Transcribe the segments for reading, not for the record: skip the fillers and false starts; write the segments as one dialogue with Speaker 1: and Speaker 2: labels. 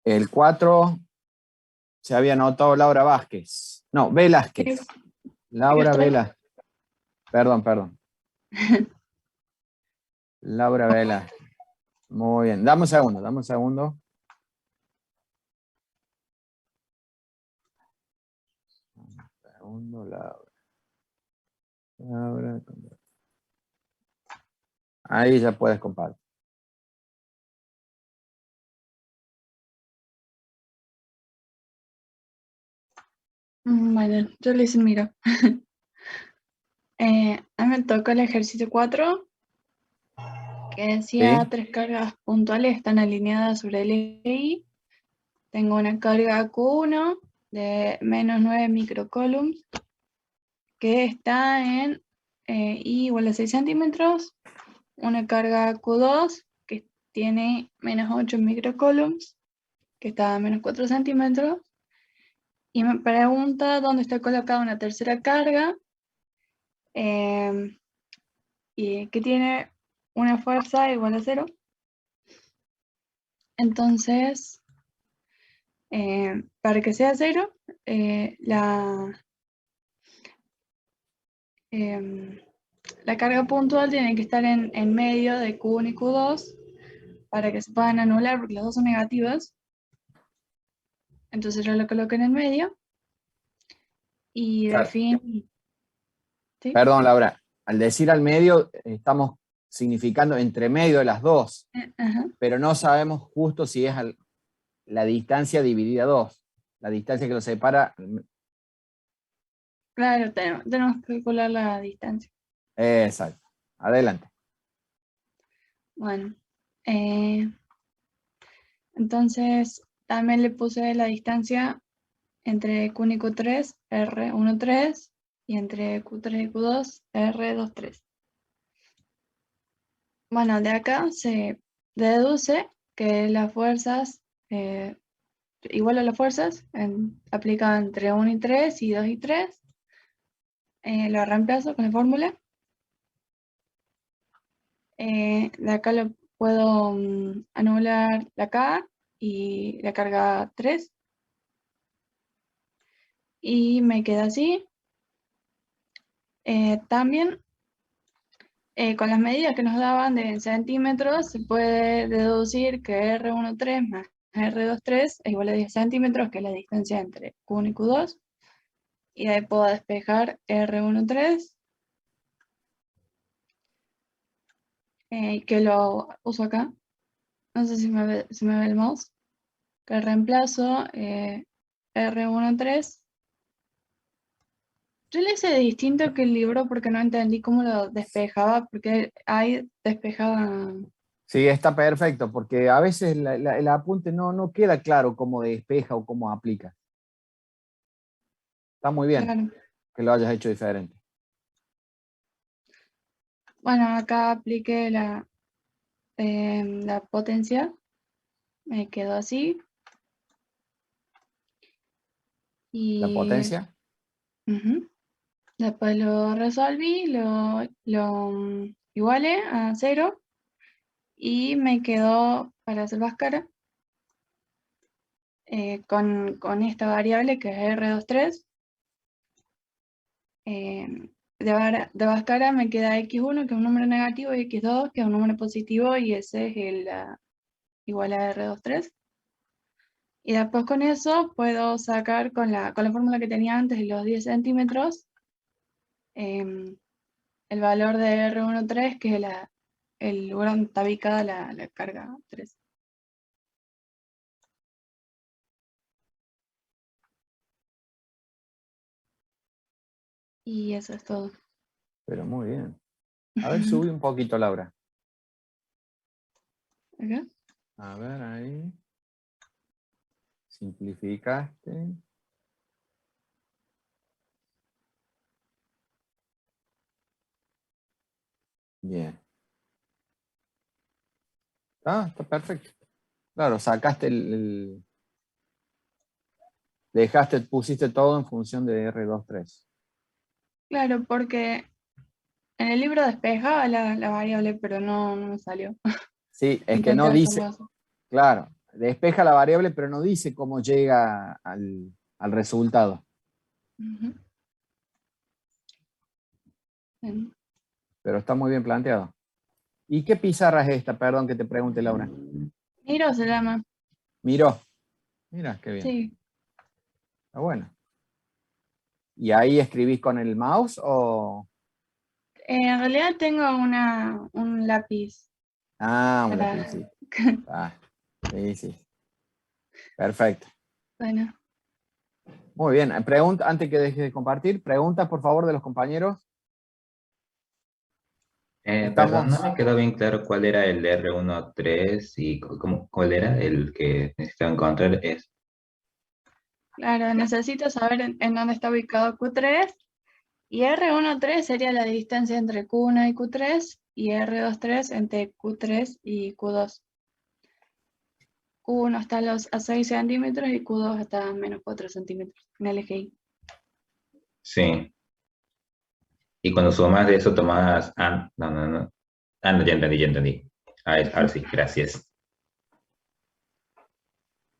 Speaker 1: El 4 se había anotado Laura Vázquez. No, Velázquez. Laura Velázquez. Perdón. Laura Velázquez. Muy bien. Dame un segundo. Laura. Ahí ya puedes compartir.
Speaker 2: Bueno, yo les miro. A mí me tocó el ejercicio 4, que decía
Speaker 1: ¿Sí?
Speaker 2: 3 cargas puntuales están alineadas sobre el eje. Tengo una carga Q1 de menos 9 microcoulombs, que está en I igual a 6 centímetros. Una carga Q2, que tiene menos 8 microcoulombs, que está a menos 4 centímetros. Y me pregunta dónde está colocada una tercera carga, y que tiene una fuerza igual a 0. Entonces, para que sea 0, la carga puntual tiene que estar en medio de Q1 y Q2 para que se puedan anular, porque las dos son negativas. Entonces yo lo coloco en el medio y
Speaker 1: Claro.
Speaker 2: defino. ¿Sí?
Speaker 1: Perdón, Laura. Al decir al medio, estamos significando entre medio de las dos,
Speaker 2: Ajá.
Speaker 1: pero no sabemos justo si es la distancia dividida 2. La distancia que lo separa.
Speaker 2: Claro, tenemos que calcular la distancia.
Speaker 1: Exacto. Adelante.
Speaker 2: Bueno, entonces también le puse la distancia entre Q1 y Q3, R13, y entre Q3 y Q2, R23. Bueno, de acá se deduce que las fuerzas, igual a las fuerzas, aplicadas entre 1 y 3 y 2 y 3. Lo reemplazo con la fórmula. De acá lo puedo anular la K y la carga 3. Y me queda así. También con las medidas que nos daban de centímetros, se puede deducir que R13 más R23 es igual a 10 centímetros, que es la distancia entre Q1 y Q2. Y ahí puedo despejar R13, que lo uso acá. No sé si me ve el mouse. Que reemplazo R13. Yo le hice distinto que el libro porque no entendí cómo lo despejaba, porque ahí despejaba.
Speaker 1: Sí, está perfecto, porque a veces el apunte no queda claro cómo despeja o cómo aplica. Está muy bien
Speaker 2: Claro.
Speaker 1: que lo hayas hecho diferente.
Speaker 2: Bueno, acá apliqué la potencia. Me quedó así.
Speaker 1: ¿La
Speaker 2: Y
Speaker 1: potencia?
Speaker 2: ujú, después lo resolví, lo igualé a 0. Y me quedó para hacer Bhaskara con esta variable que es R23. De Bhaskara me queda x1, que es un número negativo, y x2, que es un número positivo, y ese es igual a R23. Y después con eso puedo sacar con la fórmula que tenía antes de los 10 centímetros, em, el valor de R13, que es el lugar donde está ubicada la carga 3. Y eso es todo.
Speaker 1: Pero muy bien. A ver, subí un poquito, Laura.
Speaker 2: ¿Acá?
Speaker 1: A ver, ahí. Simplificaste. Bien. Ah, está perfecto. Claro, sacaste pusiste todo en función de R23.
Speaker 2: Claro, porque en el libro despejaba la variable, pero no me salió.
Speaker 1: Sí, es que
Speaker 2: Intenté
Speaker 1: no dice,
Speaker 2: hacerlo así.
Speaker 1: claro, despeja la variable, pero no dice cómo llega al resultado.
Speaker 2: Ujú. Bien.
Speaker 1: Pero está muy bien planteado. ¿Y qué pizarra es esta? Perdón que te pregunte, Laura.
Speaker 2: Miro se llama.
Speaker 1: Miro. Mira, qué bien.
Speaker 2: Sí.
Speaker 1: Está bueno. ¿Y ahí escribís con el mouse o...?
Speaker 2: En realidad tengo un lápiz
Speaker 1: Ah, un
Speaker 2: para...
Speaker 1: lapicito. Ah, sí, sí. Perfecto.
Speaker 2: Bueno,
Speaker 1: Muy bien. Pregunta, antes que dejes de compartir, preguntas por favor de los compañeros.
Speaker 3: Perdón, no
Speaker 1: Estamos...
Speaker 3: me quedó bien claro cuál era el R13 y cuál era el que necesitaba encontrar.
Speaker 2: claro, necesito saber en dónde está ubicado Q3 y R13 sería la distancia entre Q1 y Q3 y R23 entre Q3 y Q2. Q1 está a 6 centímetros y Q2 está a menos 4 centímetros en el eje Y.
Speaker 3: Sí. Y cuando sumas de eso, tomas. Ah, no, no, no. Ah, no, ya entendí, ya entendí. Ahora sí, gracias.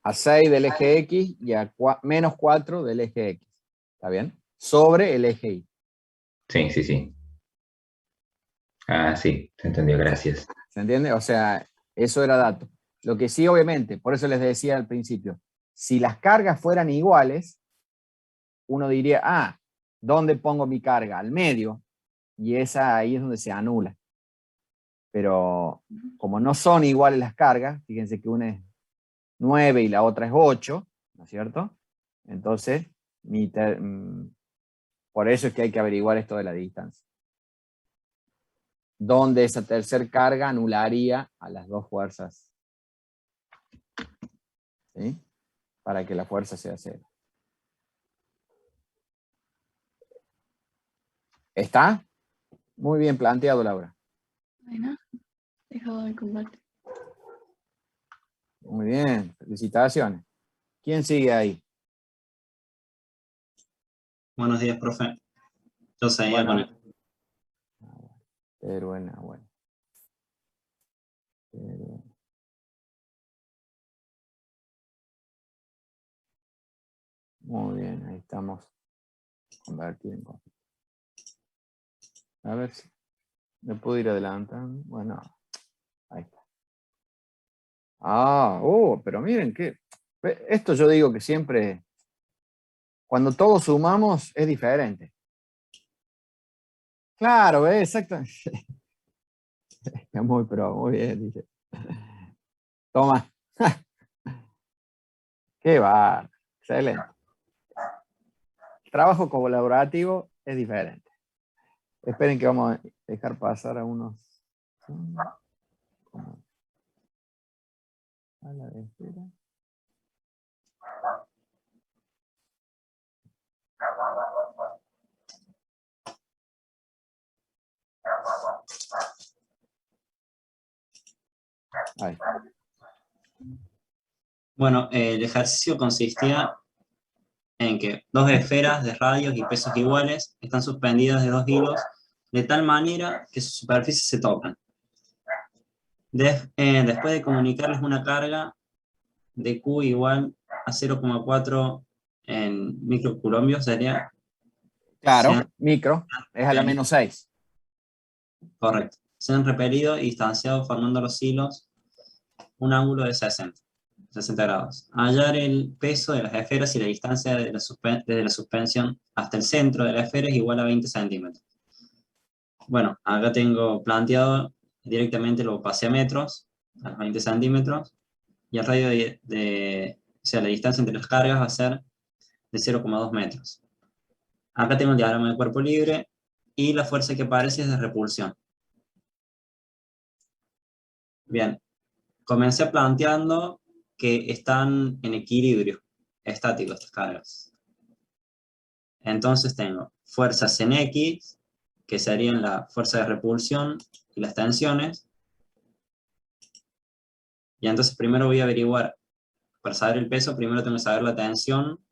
Speaker 1: a 6 del eje X y a menos 4 del eje X. ¿Está bien? Sobre el eje Y.
Speaker 3: Sí, sí, sí. Ah, sí, se entendió, gracias.
Speaker 1: ¿Se entiende? O sea, eso era dato. Lo que sí, obviamente, por eso les decía al principio, si las cargas fueran iguales, uno diría, ah, ¿dónde pongo mi carga? Al medio. Y esa ahí es donde se anula. Pero como no son iguales las cargas, fíjense que una es 9 y la otra es 8, ¿no es cierto? Entonces, por eso es que hay que averiguar esto de la distancia. Donde esa tercer carga anularía a las dos fuerzas. ¿Sí? Para que la fuerza sea cero. ¿Está? Muy bien planteado, Laura.
Speaker 2: Bueno, dejo de compartir.
Speaker 1: Muy bien, felicitaciones. ¿Quién sigue ahí?
Speaker 4: Buenos días, profe. Yo seguía
Speaker 1: Bueno,
Speaker 4: con el...
Speaker 1: pero bueno. Muy bien, ahí estamos. Convertir en copia. A ver si me puedo ir adelantando. Bueno, ahí está. Pero miren que esto yo digo que siempre, cuando todos sumamos, es diferente. Claro, exacto. Muy bien, dice. Toma. Qué va. Excelente. Trabajo colaborativo es diferente. Esperen que vamos a dejar pasar a unos. A la de espera. Ahí.
Speaker 4: Bueno, el ejercicio consistía en que dos esferas de radios y pesos iguales están suspendidas de dos hilos de tal manera que sus superficies se tocan. Después de comunicarles una carga de Q igual a 0,4 en microcoulombios, sería...
Speaker 1: Claro, micro, es a la
Speaker 4: repelido,
Speaker 1: menos 6.
Speaker 4: correcto. Se han repelido y distanciado formando los hilos un ángulo de 60 grados. Hallar el peso de las esferas y la distancia desde la suspensión hasta el centro de la esfera es igual a 20 centímetros. Bueno, acá tengo planteado directamente lo pasé a metros, a los 20 centímetros, y el radio o sea, la distancia entre las cargas va a ser de 0,2 metros. Acá tengo el diagrama de cuerpo libre y la fuerza que aparece es de repulsión. Bien, comencé planteando que están en equilibrio estático estas cargas. Entonces tengo fuerzas en X, que serían la fuerza de repulsión y las tensiones. Y entonces primero voy a averiguar, para saber el peso, primero tengo que saber la tensión,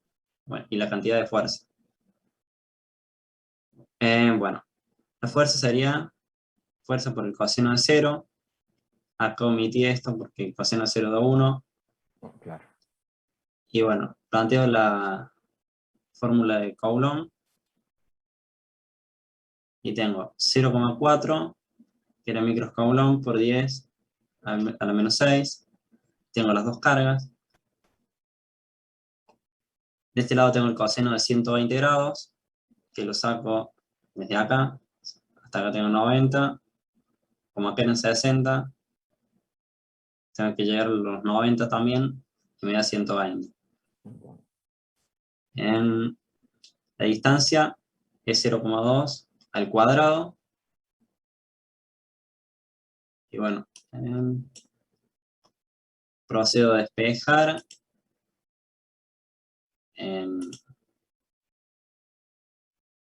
Speaker 4: bueno, y la cantidad de fuerza. Bueno, la fuerza sería fuerza por el coseno de 0. Acá omití esto porque el coseno de 0 da 1.
Speaker 1: Claro.
Speaker 4: Y bueno, planteo la fórmula de Coulomb. Y tengo 0,4, que era micros Coulomb por 10 a la menos 6. Tengo las dos cargas. De este lado tengo el coseno de 120 grados, que lo saco desde acá. Hasta acá tengo 90. Como acá eran 60, tengo que llegar a los 90 también, y me da 120. En la distancia es 0,2 al cuadrado. Y bueno, procedo a despejar.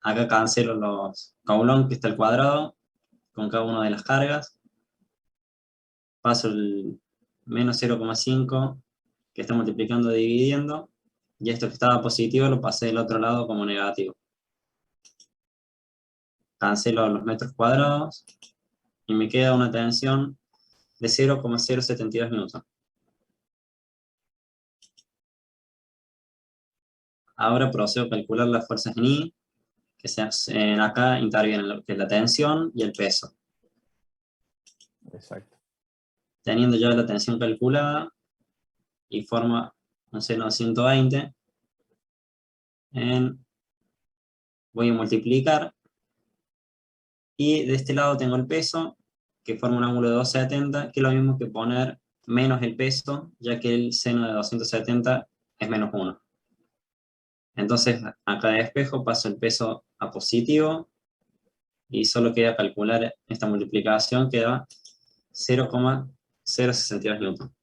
Speaker 4: Acá cancelo los Coulomb, que está al cuadrado, con cada una de las cargas. Paso el menos 0,5, que está multiplicando y dividiendo. Y esto que estaba positivo lo pasé del otro lado como negativo. Cancelo los metros cuadrados. Y me queda una tensión de 0,072 newton. Ahora procedo a calcular las fuerzas en I, que acá intervienen lo que es la tensión y el peso.
Speaker 1: Exacto.
Speaker 4: Teniendo ya la tensión calculada, y forma un seno de 120, voy a multiplicar, y de este lado tengo el peso, que forma un ángulo de 270, que es lo mismo que poner menos el peso, ya que el seno de 270 es menos 1. Entonces, acá de despejo paso el peso a positivo, y solo queda calcular esta multiplicación, que da 0,062 newton.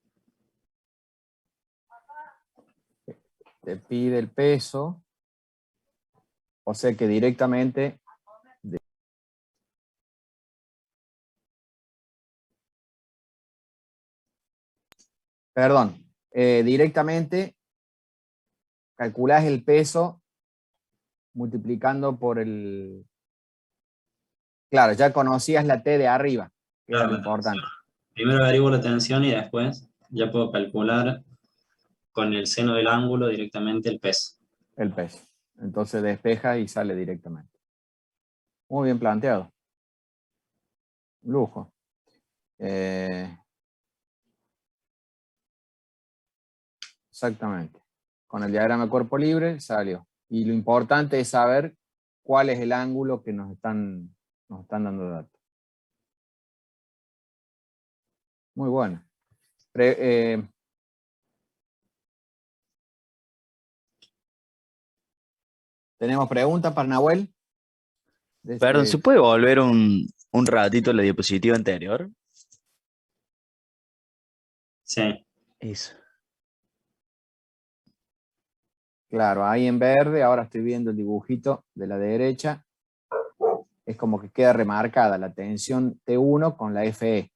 Speaker 1: Te pide el peso, o sea que directamente directamente calculás el peso multiplicando por el... Claro, ya conocías la T de arriba, que era
Speaker 4: Claro,
Speaker 1: lo importante.
Speaker 4: primero averiguo la tensión y después ya puedo calcular con el seno del ángulo directamente el peso.
Speaker 1: El peso. Entonces despeja y sale directamente. Muy bien planteado. Lujo. Exactamente. Con el diagrama de cuerpo libre salió. Y lo importante es saber cuál es el ángulo que nos están dando datos. Muy bueno. ¿Tenemos preguntas para Nahuel?
Speaker 5: Perdón, ¿se puede volver un ratito a la diapositiva anterior?
Speaker 4: Sí.
Speaker 5: Eso.
Speaker 1: Claro, ahí en verde, ahora estoy viendo el dibujito de la derecha. Es como que queda remarcada la tensión T1 con la FE.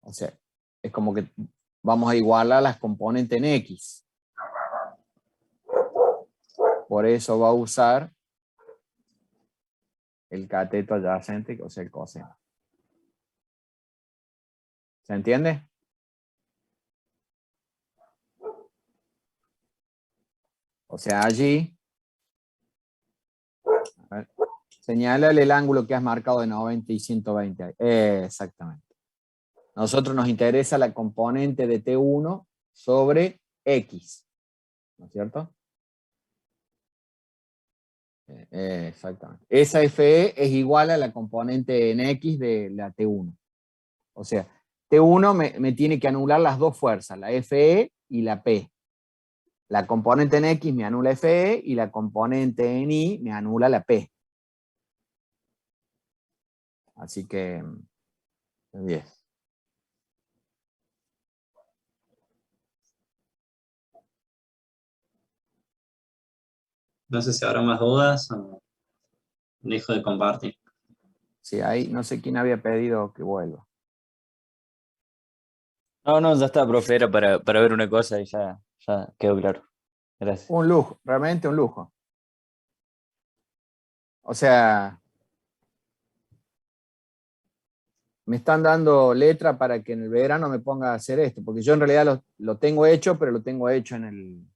Speaker 1: O sea, es como que vamos a igualar las componentes en X. Por eso va a usar el cateto adyacente, o sea, el coseno. ¿Se entiende? O sea, allí, a ver, señálale el ángulo que has marcado de 90 y 120. Exactamente. Nosotros nos interesa la componente de T1 sobre X. ¿No es cierto? Exactamente. Esa FE es igual a la componente en X de la T1. O sea, T1 me tiene que anular las dos fuerzas, la FE y la P. La componente en X me anula FE y la componente en Y me anula la P. Así que 10.
Speaker 4: No sé si habrá más dudas o dejo de compartir.
Speaker 1: Sí, ahí no sé quién había pedido que vuelva.
Speaker 5: No, ya está, profe, era para ver una cosa y ya quedó claro. Gracias.
Speaker 1: Un lujo, realmente un lujo. O sea, me están dando letra para que en el verano me ponga a hacer esto, porque yo en realidad lo tengo hecho, pero lo tengo hecho en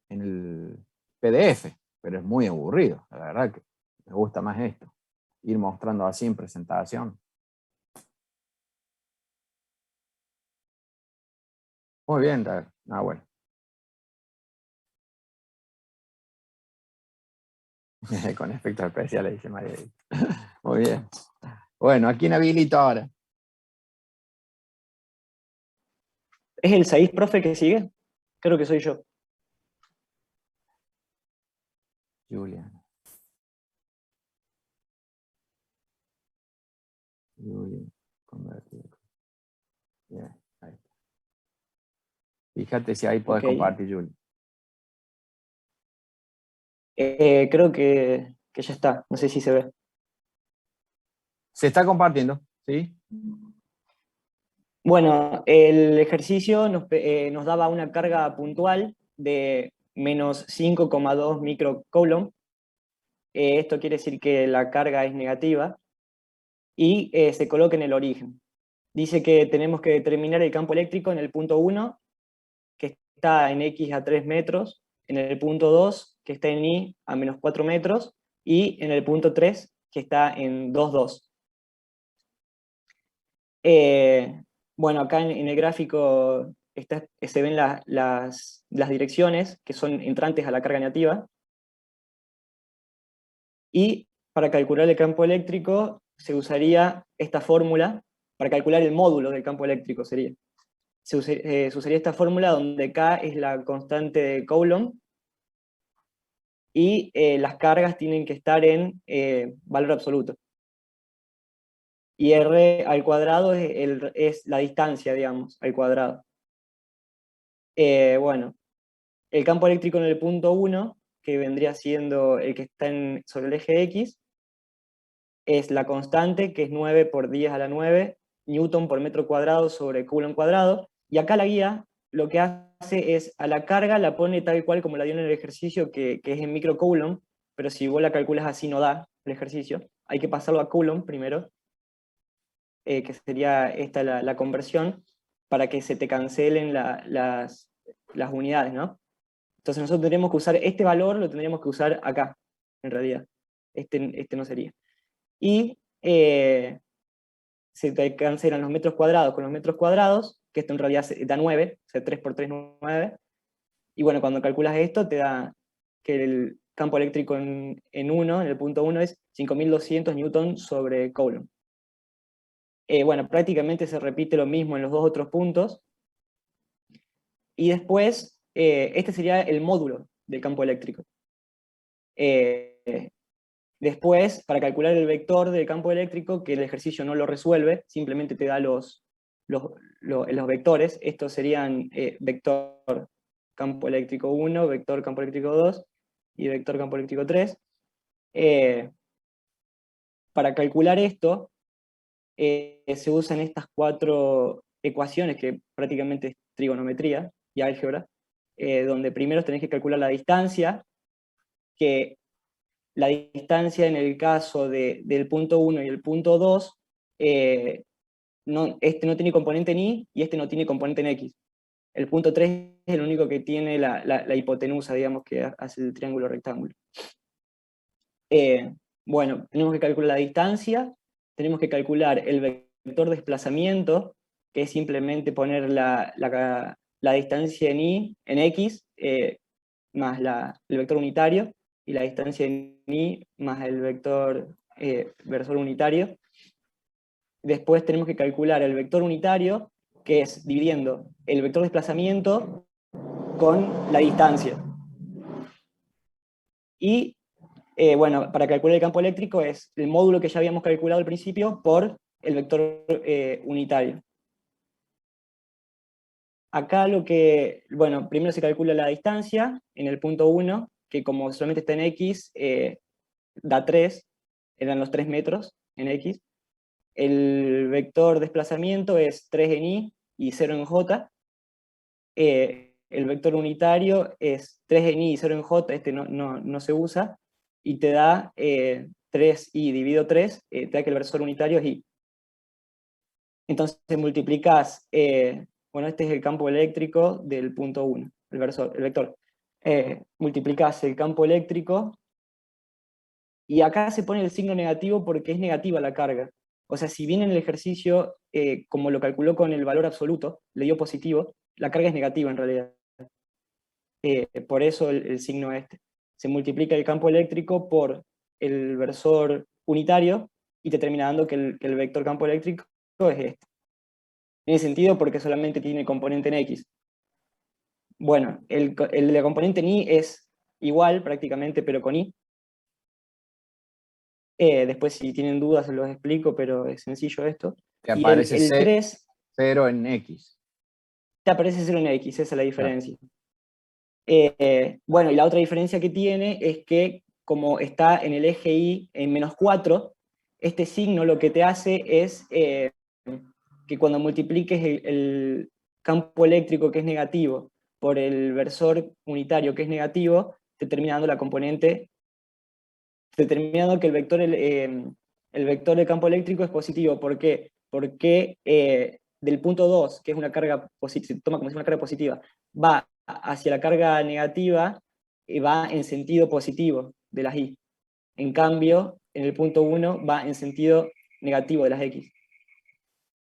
Speaker 1: el PDF, pero es muy aburrido, la verdad que me gusta más esto, ir mostrando así en presentación. Muy bien, David. Ah, bueno. Con efectos especiales, dice María. Muy bien. Bueno, ¿a quién habilito ahora?
Speaker 6: ¿Es el 6, profe, que sigue? Creo que soy yo.
Speaker 1: Julian. Julian. Convertir. Bien, ahí está. Fíjate si ahí podés
Speaker 6: Ok.
Speaker 1: compartir, Julian.
Speaker 6: Creo que ya está. No sé si se ve.
Speaker 1: Se está compartiendo, ¿sí?
Speaker 6: Bueno, el ejercicio nos daba una carga puntual de menos 5,2 microcoulomb. Esto quiere decir que la carga es negativa y se coloca en el origen. Dice que tenemos que determinar el campo eléctrico en el punto 1, que está en X a 3 metros, en el punto 2, que está en Y a menos 4 metros, y en el punto 3, que está en 2,2. Bueno, acá en el gráfico se ven las direcciones que son entrantes a la carga negativa. Y para calcular el campo eléctrico se usaría esta fórmula, para calcular el módulo del campo eléctrico sería. Se usaría esta fórmula donde K es la constante de Coulomb y las cargas tienen que estar en valor absoluto. Y R al cuadrado es la distancia, digamos, al cuadrado. Bueno, el campo eléctrico en el punto 1, que vendría siendo el que está sobre el eje X, es la constante, que es 9 por 10 a la 9 newton por metro cuadrado sobre coulomb cuadrado, y acá la guía lo que hace es a la carga la pone tal cual como la dio en el ejercicio, que es en microcoulomb, pero si vos la calculas así no da el ejercicio, hay que pasarlo a coulomb primero, que sería esta la conversión, para que se te cancelen las unidades, ¿no? Entonces nosotros tendríamos que usar este valor, lo tendríamos que usar acá, en realidad. Este no sería. Y se te cancelan los metros cuadrados con los metros cuadrados, que esto en realidad da 9, o sea, 3 por 3, 9. Y bueno, cuando calculas esto, te da que el campo eléctrico en el punto 1, es 5200 newton sobre coulomb. Bueno, prácticamente se repite lo mismo en los dos otros puntos. Y después, este sería el módulo del campo eléctrico. Después, para calcular el vector del campo eléctrico, que el ejercicio no lo resuelve, simplemente te da los vectores. Estos serían vector campo eléctrico 1, vector campo eléctrico 2 y vector campo eléctrico 3. Para calcular esto, se usan estas 4 ecuaciones, que prácticamente es trigonometría y álgebra, donde primero tenés que calcular la distancia, que la distancia en el caso del punto 1 y el punto 2, este no tiene componente en Y y este no tiene componente en X. El punto 3 es el único que tiene la hipotenusa, digamos, que hace el triángulo rectángulo. Bueno, tenemos que calcular la distancia, tenemos que calcular el vector de desplazamiento, que es simplemente poner la distancia en Y, en X, más el vector unitario, y la distancia en Y más el vector versor unitario. Después tenemos que calcular el vector unitario, que es dividiendo el vector de desplazamiento con la distancia. Y bueno, para calcular el campo eléctrico es el módulo que ya habíamos calculado al principio por el vector unitario. Acá bueno, primero se calcula la distancia en el punto 1, que como solamente está en X, da 3, eran los 3 metros en X. El vector desplazamiento es 3 en Y y 0 en J. El vector unitario es 3 en Y y 0 en J, este no se usa, y te da 3Y dividido 3, te da que el versor unitario es Y. Entonces multiplicás, bueno, este es el campo eléctrico del punto 1, el vector. Multiplicás el campo eléctrico, y acá se pone el signo negativo porque es negativa la carga. O sea, si bien en el ejercicio, como lo calculó con el valor absoluto, le dio positivo, la carga es negativa en realidad. Por eso el signo este. Se multiplica el campo eléctrico por el versor unitario y te termina dando que el vector campo eléctrico es este. Tiene sentido porque solamente tiene componente en X. Bueno, el de componente en Y es igual prácticamente, pero con Y. Después si tienen dudas se los explico, pero es sencillo esto.
Speaker 1: Te
Speaker 6: Y
Speaker 1: aparece
Speaker 6: el 3
Speaker 1: 0 en X.
Speaker 6: te aparece 0 en X, esa es la
Speaker 1: Claro.
Speaker 6: diferencia. Bueno, y la otra diferencia que tiene es que como está en el eje Y en -4, este signo lo que te hace es que cuando multipliques el campo eléctrico que es negativo por el versor unitario que es negativo, te termina dando la componente, te termina dando que el vector del campo eléctrico es positivo. ¿Por qué? Porque del punto 2, que es una carga positiva, se toma como si fuera una carga positiva, va hacia la carga negativa y va en sentido positivo de las Y. En cambio, en el punto 1 va en sentido negativo de las X.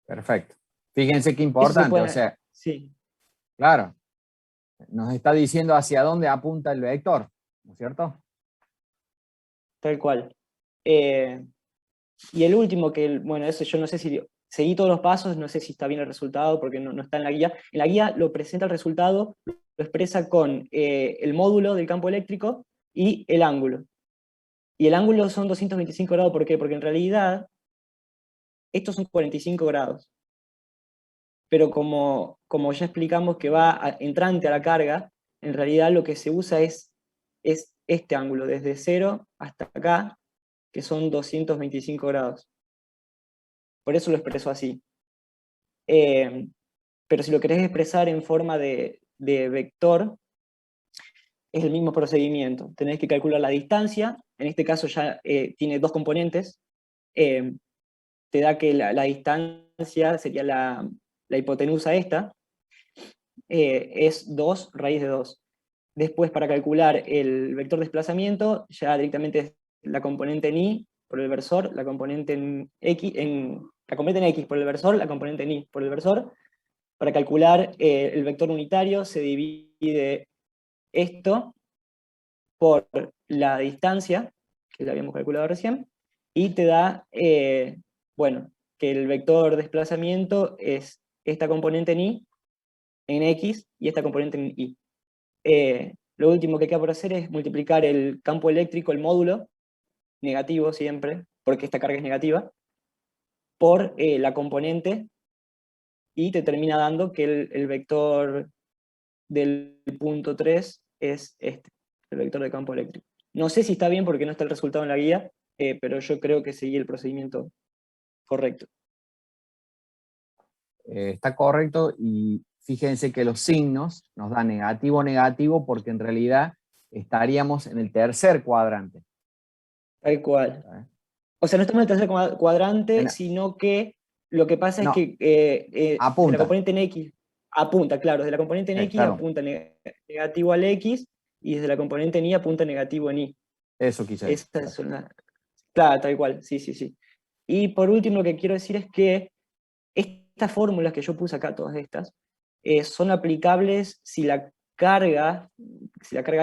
Speaker 1: Perfecto. Fíjense qué
Speaker 6: Eso se
Speaker 1: importante,
Speaker 6: puede,
Speaker 1: o sea,
Speaker 6: sí,
Speaker 1: claro, nos está diciendo hacia dónde apunta el vector, ¿no es cierto?
Speaker 6: tal cual. Y el último, bueno, eso yo no sé si seguí todos los pasos, no sé si está bien el resultado porque no está en la guía. En la guía lo presenta el resultado, lo expresa con el módulo del campo eléctrico y el ángulo. Y el ángulo son 225 grados, ¿por qué? Porque en realidad estos son 45 grados. Pero como ya explicamos que va entrante a la carga, en realidad lo que se usa es este ángulo, desde 0 hasta acá, que son 225 grados. Por eso lo expreso así. Pero si lo querés expresar en forma de vector, es el mismo procedimiento. Tenés que calcular la distancia, en este caso ya tiene dos componentes. Te da que la distancia sería la hipotenusa esta, es 2 raíz de 2. Después, para calcular el vector desplazamiento, ya directamente es la componente en Y por el versor, la componente en X, la componente en X por el versor, la componente en Y por el versor. Para calcular el vector unitario se divide esto por la distancia, que la habíamos calculado recién, y te da, bueno, que el vector desplazamiento es esta componente en Y, en X, y esta componente en Y. Lo último que queda por hacer es multiplicar el campo eléctrico, el módulo, negativo siempre, porque esta carga es negativa, por la componente, y te termina dando que el vector del punto 3 es este, el vector de campo eléctrico. No sé si está bien porque no está el resultado en la guía, pero yo creo que seguí el procedimiento correcto.
Speaker 1: Está correcto y fíjense que los signos nos dan negativo, negativo, porque en realidad estaríamos en el tercer cuadrante.
Speaker 6: Tal cual.
Speaker 1: ¿Sabes?
Speaker 6: O sea, no estamos en el tercer cuadrante,
Speaker 1: En-
Speaker 6: sino que lo que pasa es
Speaker 1: No,
Speaker 6: que desde la
Speaker 1: apunta.
Speaker 6: componente en X apunta, claro, desde la componente en X
Speaker 1: Perdón,
Speaker 6: apunta negativo al X, y desde la componente en Y apunta negativo en Y.
Speaker 1: eso quise decir.
Speaker 6: Esta es una... Claro, tal cual, sí, sí, sí. Y por último, lo que quiero decir es que estas fórmulas que yo puse acá, todas estas, son aplicables si la carga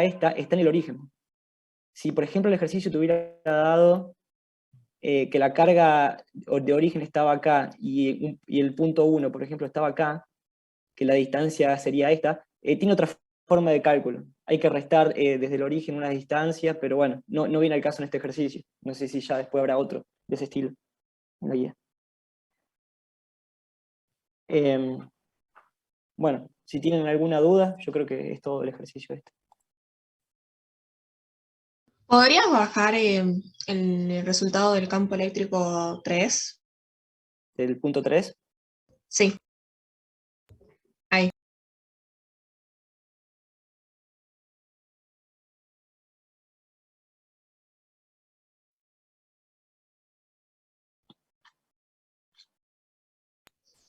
Speaker 6: esta está en el origen. Si, por ejemplo, el ejercicio te hubiera dado que la carga de origen estaba acá y el punto 1, por ejemplo, estaba acá, que la distancia sería esta, tiene otra forma de cálculo. Hay que restar desde el origen una distancia, pero bueno, no viene al caso en este ejercicio. No sé si ya después habrá otro de ese estilo en la guía. Bueno, si tienen alguna duda, yo creo que es todo el ejercicio este.
Speaker 7: ¿Podrías bajar el resultado del campo eléctrico 3?
Speaker 6: Del punto 3.
Speaker 7: Sí. Ahí.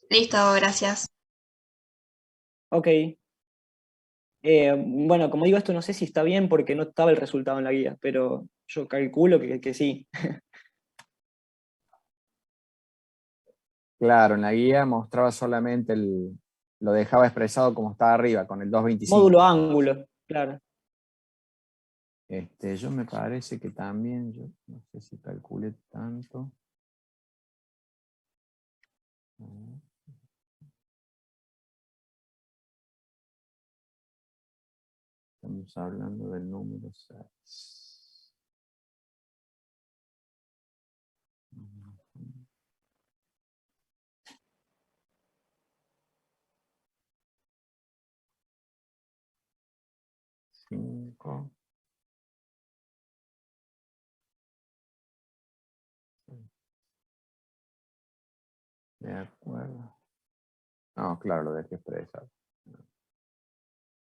Speaker 7: Listo, gracias.
Speaker 6: Ok. Bueno, como digo, esto no sé si está bien porque no estaba el resultado en la guía, pero yo calculo que sí.
Speaker 1: Claro, en la guía mostraba solamente lo dejaba expresado como estaba arriba, con el 225.
Speaker 6: Módulo ángulo, claro.
Speaker 1: Yo me parece que también, yo no sé si calculé tanto. Estamos hablando del número 6. Cinco. De acuerdo. No, claro, lo dejé expresado.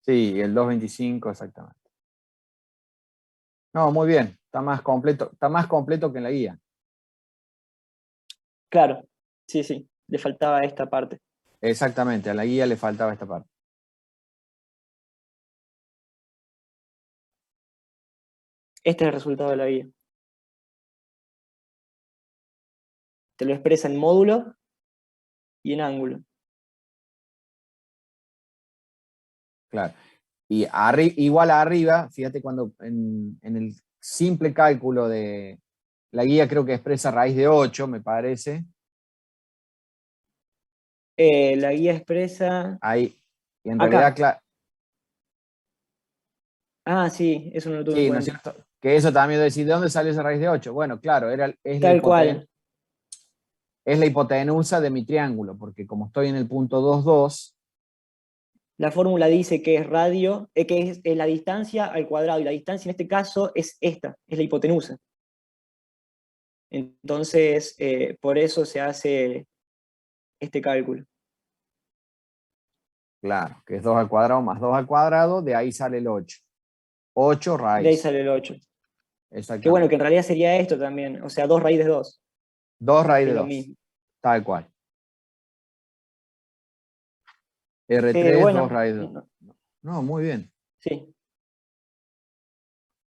Speaker 1: Sí, el 225 exactamente. No, muy bien. Está más completo que en la guía.
Speaker 6: Claro, sí, sí. Le faltaba esta parte.
Speaker 1: Exactamente, a la guía le faltaba esta parte.
Speaker 6: Este es el resultado de la guía. Te lo expresa en módulo y en ángulo.
Speaker 1: Claro. Y igual arriba, fíjate cuando en el simple cálculo de la guía creo que expresa raíz de 8, me parece.
Speaker 6: La guía expresa...
Speaker 1: Ahí. Y en
Speaker 6: Acá.
Speaker 1: realidad,
Speaker 6: Ah, sí, eso no lo tuve en
Speaker 1: sí, ¿no es
Speaker 6: cuenta.
Speaker 1: cierto? Que eso también decir, ¿de dónde salió esa raíz de 8? Bueno, claro,
Speaker 6: Tal cual.
Speaker 1: es la hipotenusa de mi triángulo, porque como estoy en el punto 2,2,
Speaker 6: La fórmula dice que es radio, que es la distancia al cuadrado, y la distancia en este caso es esta, es la hipotenusa. Entonces, por eso se hace este cálculo.
Speaker 1: claro, que es 2 al cuadrado más 2 al cuadrado, de ahí sale el 8. 8
Speaker 6: De ahí
Speaker 1: raíz.
Speaker 6: sale el 8. Que bueno,
Speaker 1: Exactamente.
Speaker 6: que en realidad sería esto también, o sea, 2 raíz de 2,
Speaker 1: 2 raíz
Speaker 6: que
Speaker 1: de
Speaker 6: es lo
Speaker 1: 2.
Speaker 6: mismo.
Speaker 1: Tal cual. R3, 2
Speaker 6: Bueno,
Speaker 1: raíz de 2. No, muy bien.
Speaker 6: sí.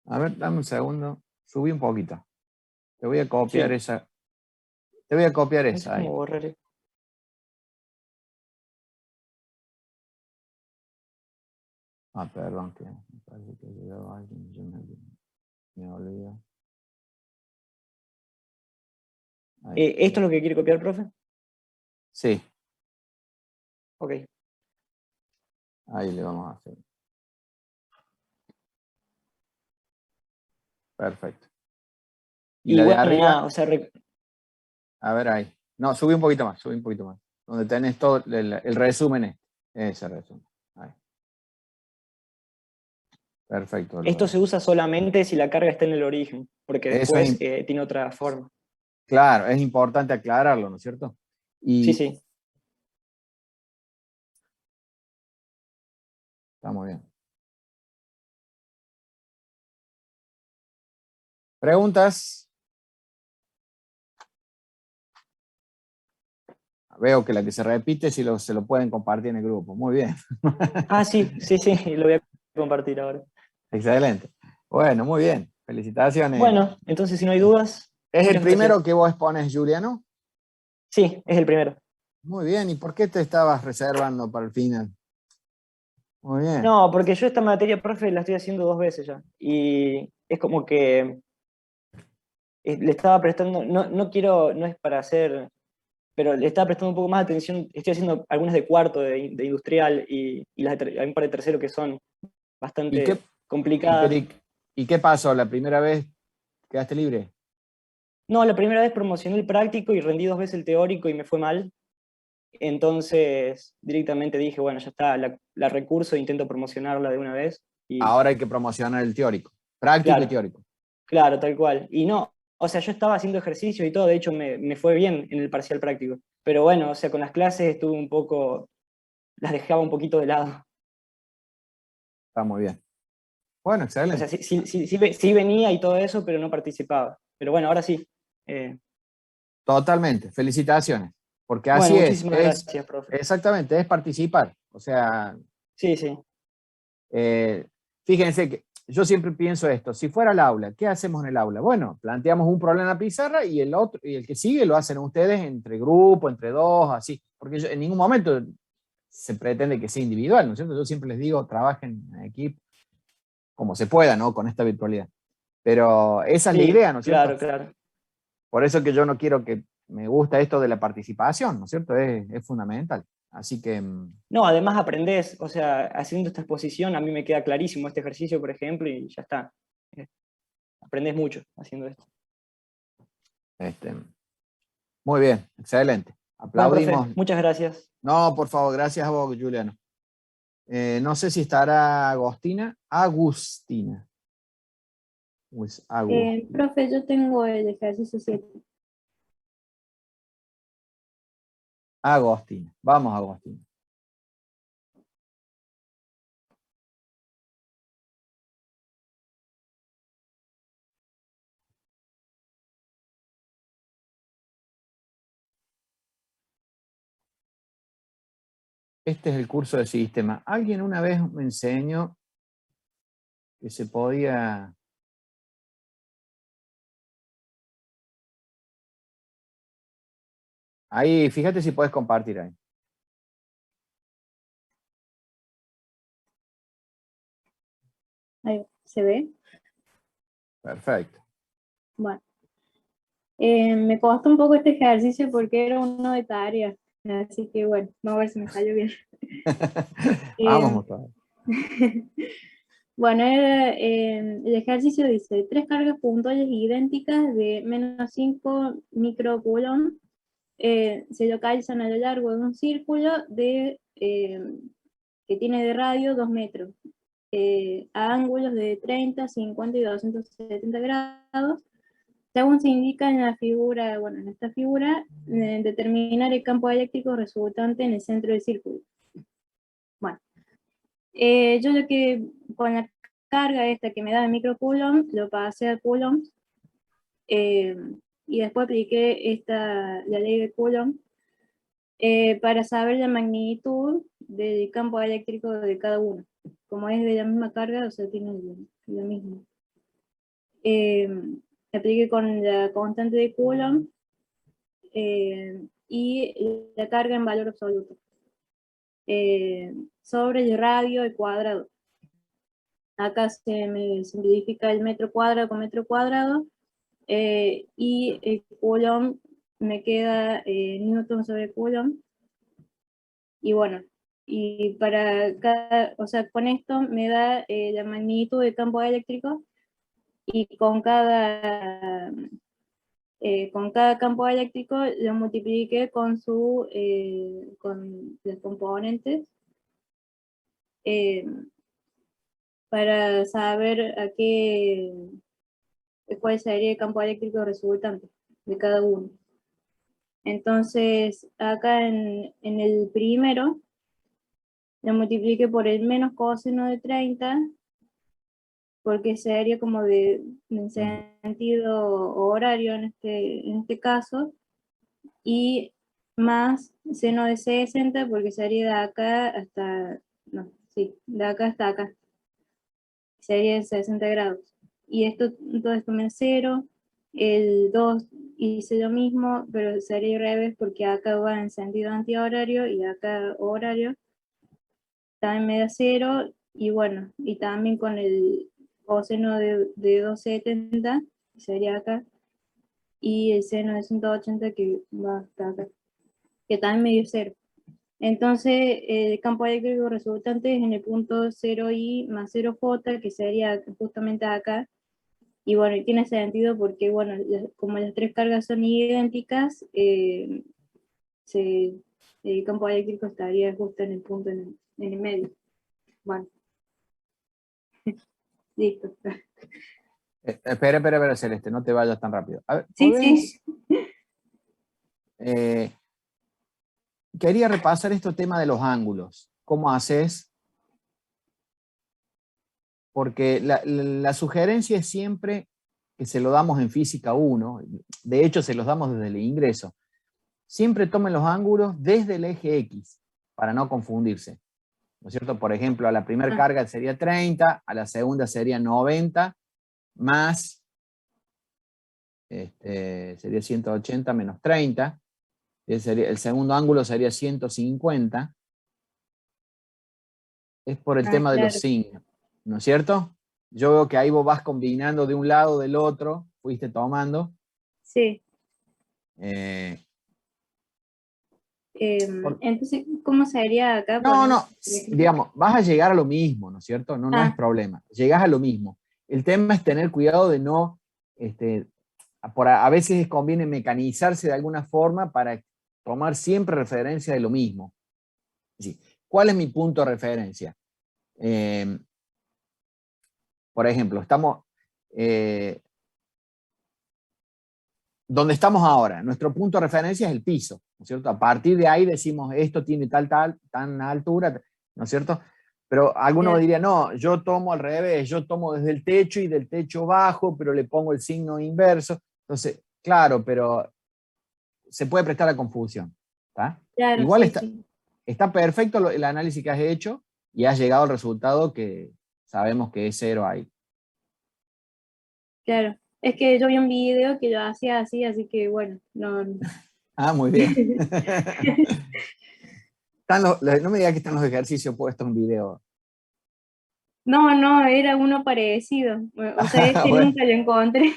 Speaker 1: A ver, dame un segundo. Subí un poquito. Te voy a copiar
Speaker 6: Sí.
Speaker 1: esa. Te voy a copiar
Speaker 6: No sé
Speaker 1: esa
Speaker 6: cómo
Speaker 1: ahí.
Speaker 6: borrar esto.
Speaker 1: Ah, perdón, que me parece que ha llegado alguien. Yo me olvido. Ahí.
Speaker 6: ¿Esto es lo que quiere copiar, profe?
Speaker 1: Sí,
Speaker 6: Ok.
Speaker 1: ahí le vamos a hacer. Perfecto. Y
Speaker 6: Y
Speaker 1: la de
Speaker 6: bueno,
Speaker 1: arriba,
Speaker 6: nada, o sea,
Speaker 1: a ver ahí. No, subí un poquito más, subí un poquito más. Donde tenés todo el resumen ese resumen. Ahí. Perfecto.
Speaker 6: esto se usa solamente si la carga está en el origen, porque
Speaker 1: Eso
Speaker 6: después tiene otra forma.
Speaker 1: claro, es importante aclararlo, ¿no es cierto?
Speaker 6: Sí,
Speaker 1: Y
Speaker 6: sí.
Speaker 1: está muy bien. ¿Preguntas? Veo que la que se repite si se lo pueden compartir en el grupo. Muy bien.
Speaker 6: Ah, sí, sí, sí, lo voy a compartir ahora.
Speaker 1: Excelente. Bueno, muy bien. Felicitaciones.
Speaker 6: Bueno, entonces si no hay dudas,
Speaker 1: ¿Es el
Speaker 6: muchas
Speaker 1: primero
Speaker 6: gracias.
Speaker 1: que vos expones, Juliano?
Speaker 6: Sí, es el primero.
Speaker 1: Muy bien. ¿Y por qué te estabas reservando para el final? Muy bien.
Speaker 6: No, porque yo esta materia, profe, la estoy haciendo 2 veces ya. Y es como que le estaba prestando, no quiero, no es para hacer, pero le estaba prestando un poco más de atención. Estoy haciendo algunas de cuarto, de industrial, y hay un par de tercero que son
Speaker 1: ¿Y qué,
Speaker 6: bastante complicadas.
Speaker 1: y qué pasó? ¿La primera vez quedaste libre?
Speaker 6: No, la primera vez promocioné el práctico y rendí 2 veces el teórico y me fue mal. Entonces directamente dije, bueno, ya está, la recurso, intento promocionarla de una vez. Y
Speaker 1: Ahora hay que promocionar el teórico. Práctico y
Speaker 6: claro,
Speaker 1: teórico.
Speaker 6: claro, tal cual. Y no, o sea, yo estaba haciendo ejercicio y todo, de hecho me fue bien en el parcial práctico. Pero bueno, o sea, con las clases estuve un poco, las dejaba un poquito de lado.
Speaker 1: Está muy bien. Bueno,
Speaker 6: O sea,
Speaker 1: excelente.
Speaker 6: sí venía y todo eso, pero no participaba. Pero bueno, ahora sí.
Speaker 1: Totalmente. Felicitaciones. Porque así
Speaker 6: Bueno,
Speaker 1: es.
Speaker 6: muchísimas gracias, profe.
Speaker 1: Exactamente, es participar. O sea,
Speaker 6: Sí, sí.
Speaker 1: fíjense que yo siempre pienso esto, si fuera el aula, ¿qué hacemos en el aula? Bueno, planteamos un problema en la pizarra y el otro, y el que sigue lo hacen ustedes entre grupo, entre dos, así, porque en ningún momento se pretende que sea individual, ¿no es cierto? Yo siempre les digo, trabajen en equipo como se pueda, ¿no? Con esta virtualidad. Pero esa es la
Speaker 6: Sí,
Speaker 1: idea, ¿no es cierto?
Speaker 6: claro, claro.
Speaker 1: Por eso que yo no quiero que me gusta esto de la participación, ¿no es cierto? Es fundamental. Así que...
Speaker 6: No, además aprendés, o sea, haciendo esta exposición a mí me queda clarísimo este ejercicio, por ejemplo, y ya está. Aprendés mucho haciendo esto.
Speaker 1: Muy bien, excelente.
Speaker 6: Bueno,
Speaker 1: Aplaudimos.
Speaker 6: profe, muchas gracias.
Speaker 1: No, por favor, gracias a vos, Juliano. No sé si estará Agustina. Agustina. Pues,
Speaker 8: Profe, yo tengo el ejercicio 7.
Speaker 1: Agustina. Vamos, Agustina. Este es el curso de sistema. Alguien una vez me enseñó que se podía... Ahí, fíjate si puedes compartir ahí.
Speaker 8: Ahí, ¿se ve?
Speaker 1: Perfecto.
Speaker 8: Bueno. Me costó un poco este ejercicio porque era uno de tarea. Así que bueno, vamos a ver si me salió bien.
Speaker 1: Vamos, Gustavo.
Speaker 8: Bueno, el ejercicio dice, 3 cargas puntuales idénticas de menos 5 microcoulomb se localizan a lo largo de un círculo que tiene de radio 2 metros, a ángulos de 30, 50 y 270 grados. Según se indica en la figura, bueno, en esta figura, determinar el campo eléctrico resultante en el centro del círculo. Bueno, yo lo que con la carga esta que me da de microcoulomb, lo pasé a coulomb, y después apliqué la ley de Coulomb para saber la magnitud del campo eléctrico de cada uno. Como es de la misma carga, o sea, tiene lo mismo. Apliqué con la constante de Coulomb y la carga en valor absoluto. Sobre el radio al cuadrado. Acá se me simplifica el metro cuadrado con metro cuadrado, y el Coulomb me queda Newton sobre Coulomb. Y bueno, y para cada, o sea, con esto me da la magnitud del campo eléctrico, y con cada campo eléctrico lo multipliqué con los componentes para saber cuál sería el campo eléctrico resultante de cada uno. Entonces, acá en el primero, lo multipliqué por el menos coseno de 30, porque sería como en sentido horario en este caso, y más seno de 60, porque sería de acá hasta, no, sí, de acá hasta acá, sería de 60 grados. Y todo esto menos 0, el 2 hice lo mismo, pero sería al revés, porque acá va en sentido antihorario y acá horario, también me da 0, y bueno, y también con el coseno de 270, sería acá, y el seno de 180 que va hasta acá, que también me dio 0. Entonces, el campo eléctrico resultante es en el punto 0i más 0j, que sería justamente acá, y bueno, y tiene sentido porque, bueno, como las 3 cargas son idénticas, el campo eléctrico estaría justo en el punto en el medio. Bueno. Listo.
Speaker 1: Espera, Celeste, no te vayas tan rápido. A ver,
Speaker 8: Sí.
Speaker 1: Quería repasar este tema de los ángulos. ¿Cómo haces? Porque la sugerencia es siempre que se lo damos en física 1, de hecho se los damos desde el ingreso. siempre tomen los ángulos desde el eje X, para no confundirse. ¿No es cierto? Por ejemplo, a la primera carga sería 30, a la segunda sería 90, más, sería 180 menos 30, el segundo ángulo sería 150. Es por el tema de los
Speaker 8: claro.
Speaker 1: signos, ¿no es cierto? Yo veo que ahí vos vas combinando de un lado del otro, fuiste tomando.
Speaker 8: Sí.
Speaker 1: Eh,
Speaker 8: Entonces, ¿cómo sería acá?
Speaker 1: no, digamos, vas a llegar a lo mismo, ¿no es cierto? No es problema, llegás a lo mismo. El tema es tener cuidado de no, a veces conviene mecanizarse de alguna forma para tomar siempre referencia de lo mismo. Sí. ¿Cuál es mi punto de referencia? Por ejemplo, estamos, donde estamos ahora, nuestro punto de referencia es el piso, ¿no es cierto? A partir de ahí decimos, esto tiene tan altura, ¿no es cierto? Pero alguno diría, no, yo tomo al revés, yo tomo desde el techo y del techo bajo, pero le pongo el signo inverso. Entonces, claro, pero se puede prestar a confusión. ¿Está?
Speaker 8: Claro,
Speaker 1: Igual
Speaker 8: sí.
Speaker 1: está perfecto el análisis que has hecho y has llegado al resultado que sabemos que es 0 ahí.
Speaker 8: Claro. Es que yo vi un video que yo hacía así que bueno, no.
Speaker 1: Ah, muy bien. No me digas que están los ejercicios puestos en video.
Speaker 8: No, era uno parecido. O sea,
Speaker 1: Bueno,
Speaker 8: nunca lo encontré.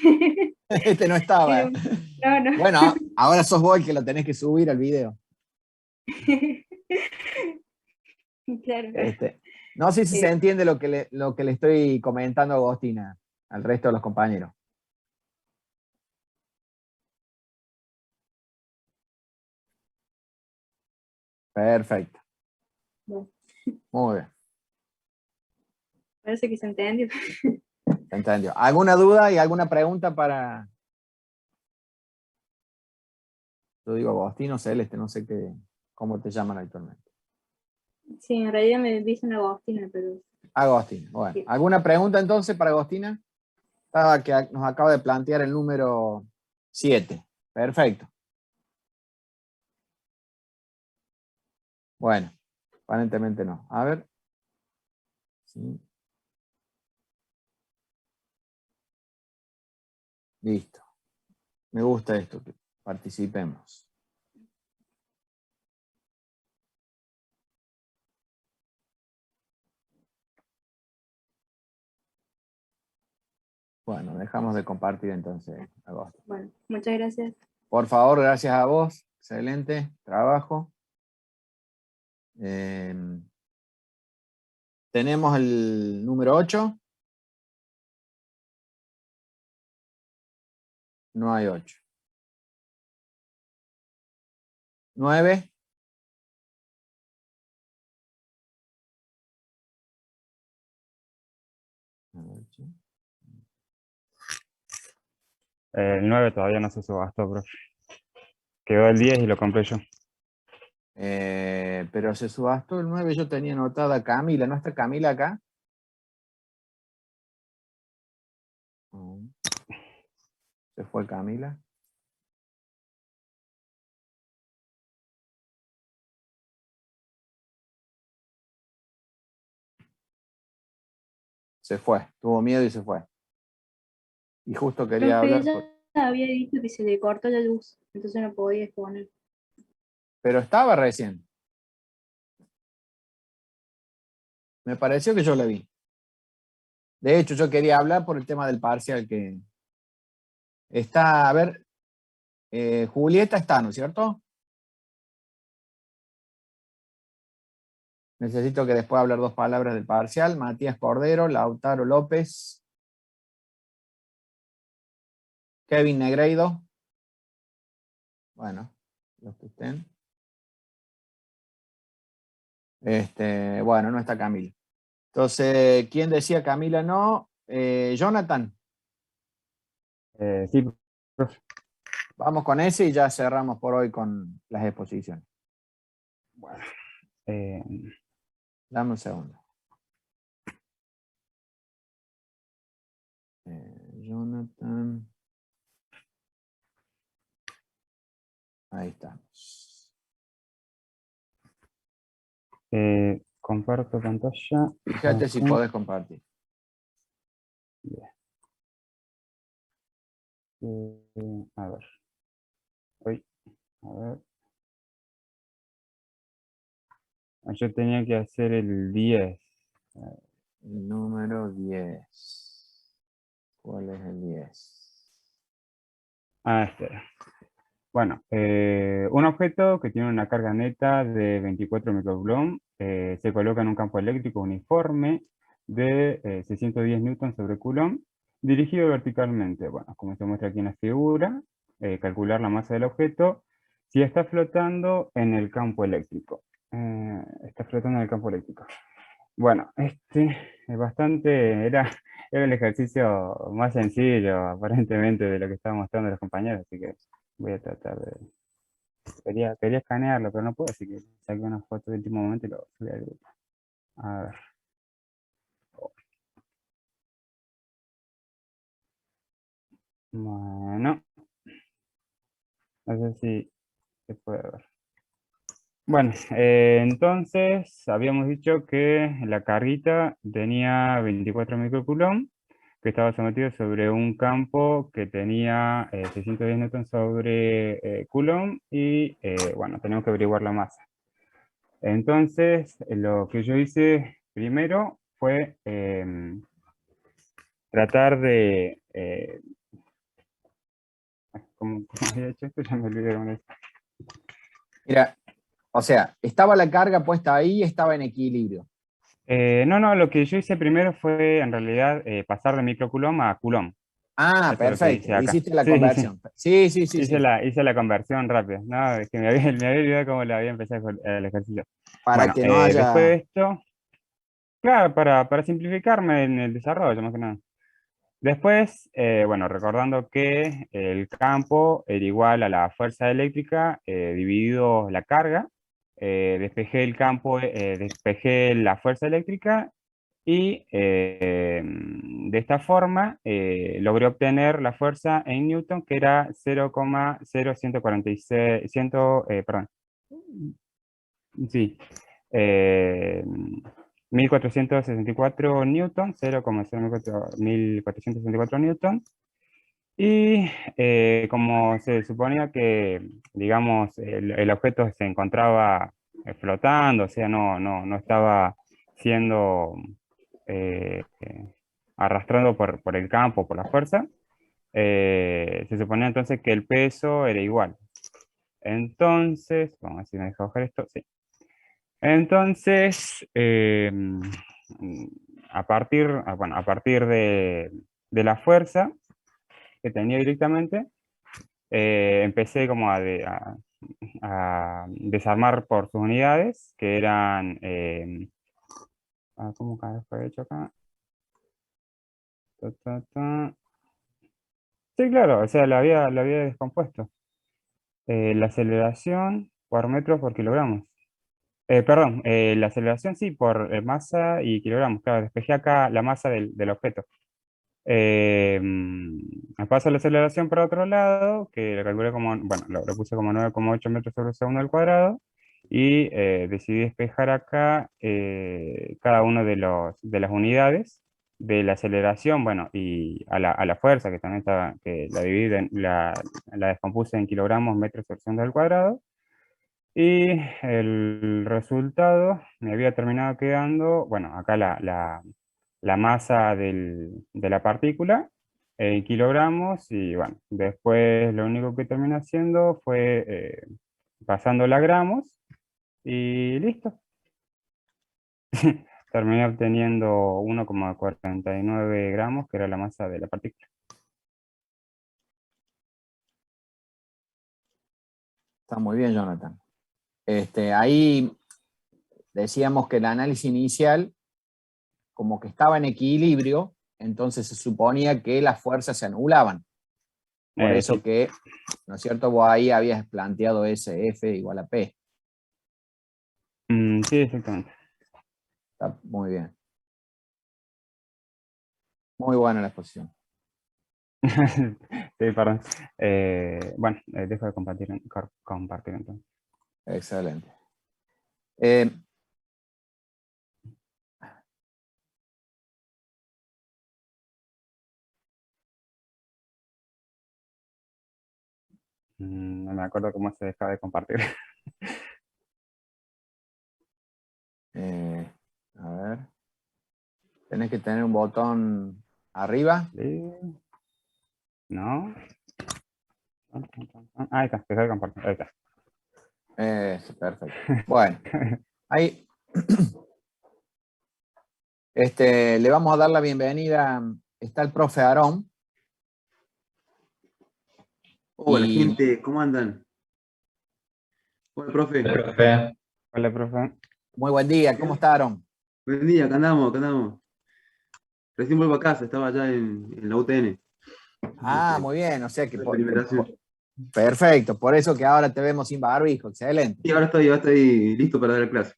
Speaker 1: no estaba.
Speaker 8: No.
Speaker 1: Bueno, ahora sos vos el que lo tenés que subir al video.
Speaker 8: Claro.
Speaker 1: No sé si se entiende lo que le estoy comentando a Agostina, al resto de los compañeros. Perfecto.
Speaker 8: Bueno.
Speaker 1: Muy bien.
Speaker 8: Parece que se entendió.
Speaker 1: Se entendió. ¿Alguna duda y alguna pregunta para...? Yo digo Agostino Celeste, no sé cómo te llaman actualmente.
Speaker 8: Sí, en realidad me dicen Agostina, pero...
Speaker 1: Agostina, bueno.
Speaker 8: Sí.
Speaker 1: ¿Alguna pregunta entonces para Agostina? Que nos acaba de plantear el número 7. Perfecto. Bueno, aparentemente no. A ver. Sí. Listo. Me gusta esto, que participemos. Bueno, dejamos de compartir entonces, Agosto.
Speaker 8: Bueno, muchas gracias.
Speaker 1: Por favor, gracias a vos. Excelente trabajo. Tenemos el número 8. No hay 8. 9.
Speaker 9: El 9 todavía no se subastó, profe. Quedó el 10 y lo compré yo.
Speaker 1: Pero se subastó el 9. Yo tenía anotada a Camila. ¿No está Camila acá? Se fue Camila. Se fue. Tuvo miedo y se fue. Y justo quería
Speaker 8: Profe,
Speaker 1: hablar.
Speaker 8: ella había dicho que se le cortó la luz, entonces no podía exponer.
Speaker 1: Pero estaba recién. Me pareció que yo la vi. De hecho, yo quería hablar por el tema del parcial que está, a ver, Julieta está, ¿no es cierto? Necesito que después hablar 2 palabras del parcial. Matías Cordero, Lautaro López, Kevin Negreido. Bueno, los que estén. Bueno, no está Camila. Entonces, ¿quién decía Camila no? Jonathan.
Speaker 9: Sí, profe.
Speaker 1: Vamos con ese y ya cerramos por hoy con las exposiciones.
Speaker 9: Bueno.
Speaker 1: Dame un segundo. Jonathan. Ahí está.
Speaker 9: Comparto pantalla.
Speaker 1: Fíjate si podés compartir.
Speaker 9: A ver. Uy, a ver. Yo tenía que hacer el 10.
Speaker 1: El número 10. ¿Cuál es el 10?
Speaker 9: Espera. Bueno, un objeto que tiene una carga neta de 24 microcoulomb se coloca en un campo eléctrico uniforme de 610 newtons sobre coulomb, dirigido verticalmente. Bueno, como se muestra aquí en la figura, calcular la masa del objeto si está flotando en el campo eléctrico. Está flotando en el campo eléctrico. Bueno, este es era el ejercicio más sencillo, aparentemente, de lo que estaban mostrando los compañeros, así que voy a tratar de... Quería escanearlo, pero no puedo, así que saqué una foto de último momento y lo subí al grupo. A ver. Bueno, no sé si se puede ver. Bueno, entonces habíamos dicho que la carguita tenía 24 microcoulomb, que estaba sometido sobre un campo que tenía 610 newtons sobre coulomb y bueno, tenemos que averiguar la masa. Entonces, lo que yo hice primero fue tratar de... ¿cómo había hecho esto? Ya me olvidé cómo era.
Speaker 1: Mira, o sea, estaba la carga puesta ahí y estaba en equilibrio.
Speaker 9: No, lo que yo hice primero fue en realidad pasar de microcoulomb a coulomb.
Speaker 1: Ah,
Speaker 9: Eso es lo que hice
Speaker 1: perfecto.
Speaker 9: acá.
Speaker 1: Hiciste la
Speaker 9: Sí, sí.
Speaker 1: conversión. Sí, sí, sí,
Speaker 9: Hice
Speaker 1: sí.
Speaker 9: hice la conversión rápida. No, es que me había olvidado cómo le había empezado el ejercicio.
Speaker 1: Para
Speaker 9: Bueno,
Speaker 1: que no
Speaker 9: después
Speaker 1: haya.
Speaker 9: de esto, claro, para simplificarme en el desarrollo, más que nada. Después, bueno, recordando que el campo era igual a la fuerza eléctrica dividido la carga, despejé el campo, despejé la fuerza eléctrica y de esta forma logré obtener la fuerza en Newton, que era 0,0146, perdón, sí, eh, 1464 newton, 0,0464 newton. Y como se suponía que, digamos, el objeto se encontraba flotando, o sea, no estaba siendo arrastrado por el campo, por la fuerza, se suponía entonces que el peso era igual. Entonces, vamos a ver si me deja bajar esto, sí. Entonces, bueno, a partir de la fuerza que tenía directamente, empecé como a desarmar por sus unidades, que eran, ¿cómo fue hecho acá? Ta, ta, ta. Sí, claro, o sea, lo había descompuesto. La aceleración por metros por kilogramos. Perdón, la aceleración sí, por masa y kilogramos. Claro, despejé acá la masa del objeto. Paso la aceleración para otro lado, que lo calculé como, bueno, lo puse como 9,8 metros sobre segundo al cuadrado, y decidí despejar acá cada uno de las unidades de la aceleración, bueno, y a la fuerza, que también estaba, que la dividí, la descompuse en kilogramos metros sobre segundo al cuadrado, y el resultado me había terminado quedando, bueno, acá la masa de la partícula en kilogramos, y bueno, después lo único que terminé haciendo fue pasándola a gramos y listo. Terminé obteniendo 1,49 gramos, que era la masa de la partícula.
Speaker 1: Está muy bien, Jonathan. Ahí decíamos que el análisis inicial, como que estaba en equilibrio, entonces se suponía que las fuerzas se anulaban. Por eso
Speaker 9: Sí.
Speaker 1: que, ¿no es cierto? Vos ahí habías planteado ese F igual a P.
Speaker 9: Sí, exactamente.
Speaker 1: Está muy bien. Muy buena la exposición.
Speaker 9: Sí, perdón. Bueno, dejo de compartir entonces.
Speaker 1: Excelente.
Speaker 9: No me acuerdo cómo se deja de compartir.
Speaker 1: A ver. Tenés que tener un botón arriba.
Speaker 9: Sí. ¿No? Ahí está, deja de compartir. Ahí está.
Speaker 1: Perfecto. Bueno, ahí le vamos a dar la bienvenida. Está el profe Aarón.
Speaker 10: Hola,
Speaker 1: Y-
Speaker 10: gente, ¿cómo andan? Hola, profe.
Speaker 3: Hola, profe.
Speaker 9: Hola, profe.
Speaker 1: Muy buen día. ¿Cómo está Aarón?
Speaker 10: Buen día, acá andamos, acá andamos. Recién vuelvo a casa, estaba allá en la UTN.
Speaker 1: Ah, muy bien. O sea que
Speaker 10: Experimentación.
Speaker 1: perfecto. Por eso que ahora te vemos sin barbijo. Excelente.
Speaker 10: Y ahora estoy listo para dar la clase.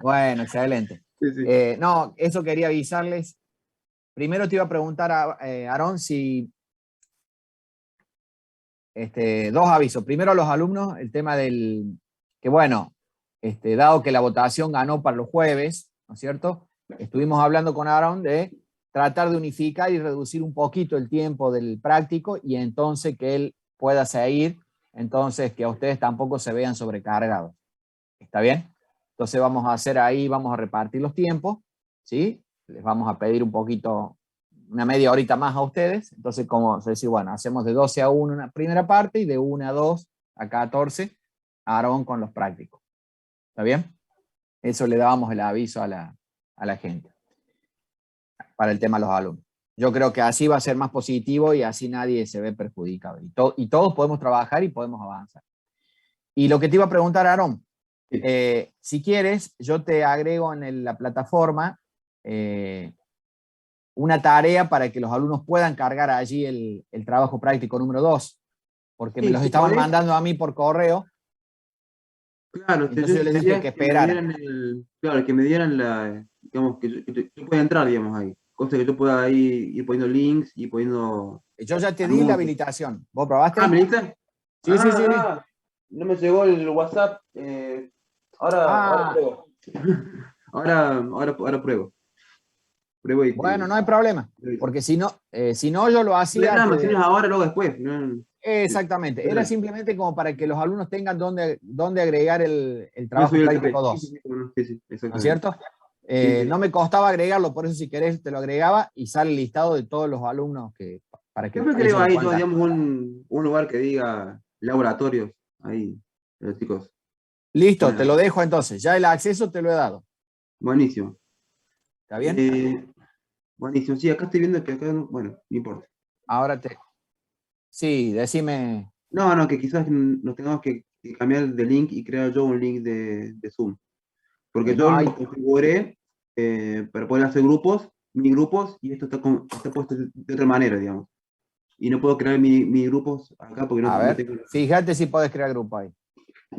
Speaker 1: Bueno, excelente.
Speaker 10: Sí, sí.
Speaker 1: No, eso quería avisarles. Primero te iba a preguntar a Aarón si dos avisos. Primero a los alumnos, el tema del que bueno, dado que la votación ganó para los jueves, ¿no es cierto? Estuvimos hablando con Aarón de tratar de unificar y reducir un poquito el tiempo del práctico y entonces que él pueda seguir, entonces que a ustedes tampoco se vean sobrecargados. ¿Está bien? Entonces vamos a hacer ahí, vamos a repartir los tiempos, ¿sí? Les vamos a pedir un poquito, una media horita más a ustedes. Entonces, como se dice, bueno, hacemos de 12 a 1 una primera parte y de 1 a 2 a 14, Aarón con los prácticos. ¿Está bien? Eso le dábamos el aviso a la gente para el tema de los alumnos. Yo creo que así va a ser más positivo y así nadie se ve perjudicado. Y todos podemos trabajar y podemos avanzar. Y lo que te iba a preguntar, Aarón, si quieres, yo te agrego en la plataforma una tarea para que los alumnos puedan cargar allí el trabajo práctico número 2, porque me
Speaker 10: Sí,
Speaker 1: los
Speaker 10: si
Speaker 1: estaban
Speaker 10: podés.
Speaker 1: mandando a mí por correo.
Speaker 10: Claro,
Speaker 1: Entonces yo les dije
Speaker 10: quería
Speaker 1: que
Speaker 10: me
Speaker 1: esperaran.
Speaker 10: dieran claro, que me dieran digamos, que yo pueda entrar, digamos, ahí. Cosa que yo pueda ahí ir poniendo links y poniendo
Speaker 1: Yo ya te di la
Speaker 10: anuncios.
Speaker 1: habilitación. ¿Vos probaste?
Speaker 10: ¿Me diste?
Speaker 1: Sí, sí, sí.
Speaker 10: No me llegó el WhatsApp. Ahora pruebo. Ahora pruebo. Pruebo y
Speaker 1: Bueno, no hay problema, porque si no yo lo
Speaker 10: No
Speaker 1: hacía.
Speaker 10: hay drama, si no es ahora, luego después. No.
Speaker 1: Exactamente, era simplemente como para que los alumnos tengan dónde agregar el
Speaker 10: Voy a
Speaker 1: trabajo
Speaker 10: subir el
Speaker 1: práctico
Speaker 10: TP.
Speaker 1: 2,
Speaker 10: Sí,
Speaker 1: ¿no es
Speaker 10: exactamente.
Speaker 1: cierto?
Speaker 10: Sí.
Speaker 1: No me costaba agregarlo, por eso si querés te lo agregaba y sale el listado de todos los alumnos para que
Speaker 10: Siempre que
Speaker 1: ellos
Speaker 10: leo
Speaker 1: lo
Speaker 10: ahí,
Speaker 1: puedan.
Speaker 10: digamos, un lugar que diga laboratorios, ahí, los chicos.
Speaker 1: Listo, te lo dejo entonces, ya el acceso te lo he dado.
Speaker 10: Buenísimo.
Speaker 1: ¿Está bien?
Speaker 10: Buenísimo, sí, acá estoy viendo que acá, bueno, no importa.
Speaker 1: Ahora sí, decime.
Speaker 10: No, que quizás nos tengamos que cambiar de link y crear yo un link de Zoom. Porque yo
Speaker 1: No,
Speaker 10: lo configuré para poder hacer mi grupos, y esto está puesto de otra manera, digamos. Y no puedo crear mi grupos acá porque
Speaker 1: a
Speaker 10: no
Speaker 1: ver,
Speaker 10: tengo...
Speaker 1: fíjate si podés crear grupo ahí.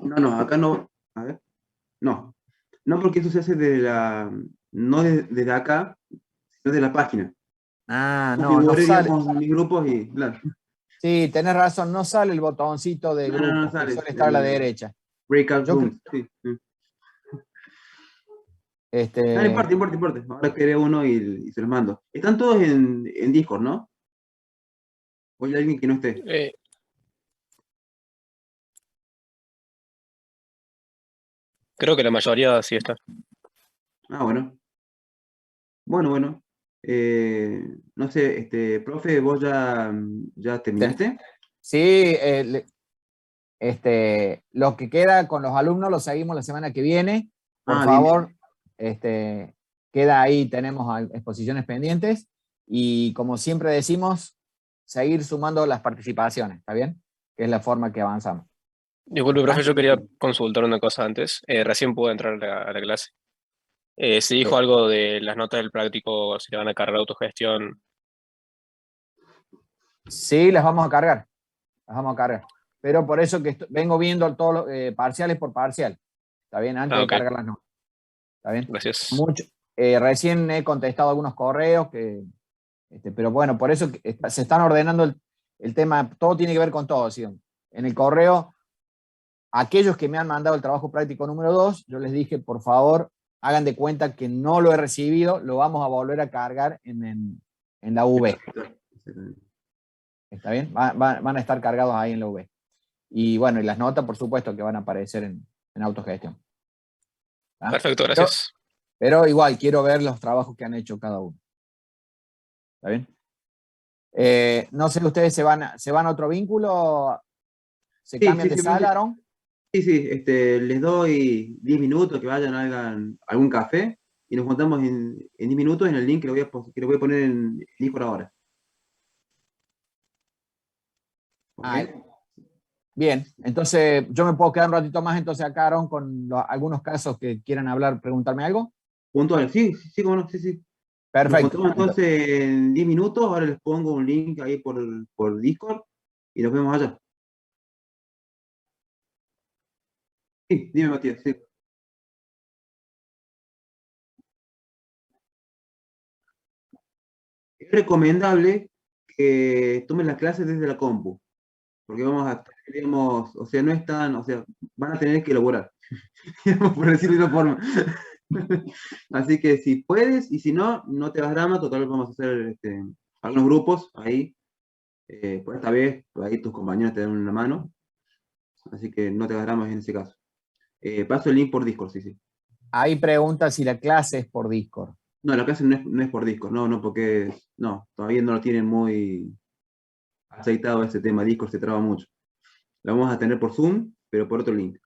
Speaker 10: No, acá no. A ver. No. No, porque eso se hace no desde acá, sino de la página.
Speaker 1: No
Speaker 10: Configuré,
Speaker 1: sale.
Speaker 10: digamos, mis grupos y claro.
Speaker 1: Sí, tenés razón, no sale el botoncito de grupo,
Speaker 10: No
Speaker 1: que
Speaker 10: sale.
Speaker 1: suele estar a la derecha.
Speaker 10: Breakout
Speaker 1: Yo
Speaker 10: rooms. Sí.
Speaker 1: No,
Speaker 10: No importa. Ahora creé uno y se los mando. Están todos en Discord, ¿no? ¿O hay alguien que no esté?
Speaker 11: Creo que la mayoría sí está.
Speaker 10: Bueno. Bueno. No sé, profe, ¿vos ya terminaste?
Speaker 1: Sí, lo que queda con los alumnos lo seguimos la semana que viene. Por favor, queda ahí, tenemos exposiciones pendientes y como siempre decimos, seguir sumando las participaciones, ¿está bien? Que es la forma que avanzamos.
Speaker 11: Disculpe, profe, yo quería consultar una cosa antes. Recién pude entrar a la clase. Se dijo algo de las notas del práctico, si le van a cargar autogestión.
Speaker 1: Sí, las vamos a cargar. Pero por eso que vengo viendo todos los parciales por parcial. ¿Está bien? Antes de cargar las notas. ¿Está bien?
Speaker 11: Gracias.
Speaker 1: Recién he contestado algunos correos que Pero bueno, por eso se están ordenando el tema, todo tiene que ver con todo, ¿sí? En el correo, aquellos que me han mandado el trabajo práctico número 2, yo les dije, por favor, hagan de cuenta que no lo he recibido, lo vamos a volver a cargar en la V. ¿Está bien? Van a estar cargados ahí en la V. Y bueno, y las notas, por supuesto, que van a aparecer en autogestión. ¿Ah?
Speaker 11: Perfecto, gracias.
Speaker 1: Pero igual, quiero ver los trabajos que han hecho cada uno. ¿Está bien? No sé, ¿ustedes se van a otro vínculo? ¿Se cambian de sala, Aaron?
Speaker 10: Sí, les doy 10 minutos que vayan, hagan algún café y nos juntamos en 10 minutos en el link que lo voy a poner en Discord ahora.
Speaker 1: ¿Okay? Bien, entonces yo me puedo quedar un ratito más entonces acá, Aaron, con algunos casos que quieran hablar, preguntarme algo.
Speaker 10: Puntual, sí, cómo no, sí.
Speaker 1: Perfecto.
Speaker 10: Nos juntamos entonces en 10 minutos, ahora les pongo un link ahí por Discord y nos vemos allá. Sí, dime, Matías, sí. Es recomendable que tomen las clases desde la compu, porque vamos a, digamos, o sea, no es tan, o sea, van a tener que elaborar, por decirlo de una forma. Así que si puedes, y si no, no te hagas drama, total vamos a hacer algunos grupos ahí, por esta vez, ahí tus compañeros te dan una mano, así que no te hagas drama en ese caso. Paso el link por Discord, sí.
Speaker 1: Ahí pregunta si la clase es por Discord.
Speaker 10: No, la clase no es por Discord, no, porque todavía no lo tienen muy aceitado ese tema, Discord se traba mucho. La vamos a tener por Zoom, pero por otro link.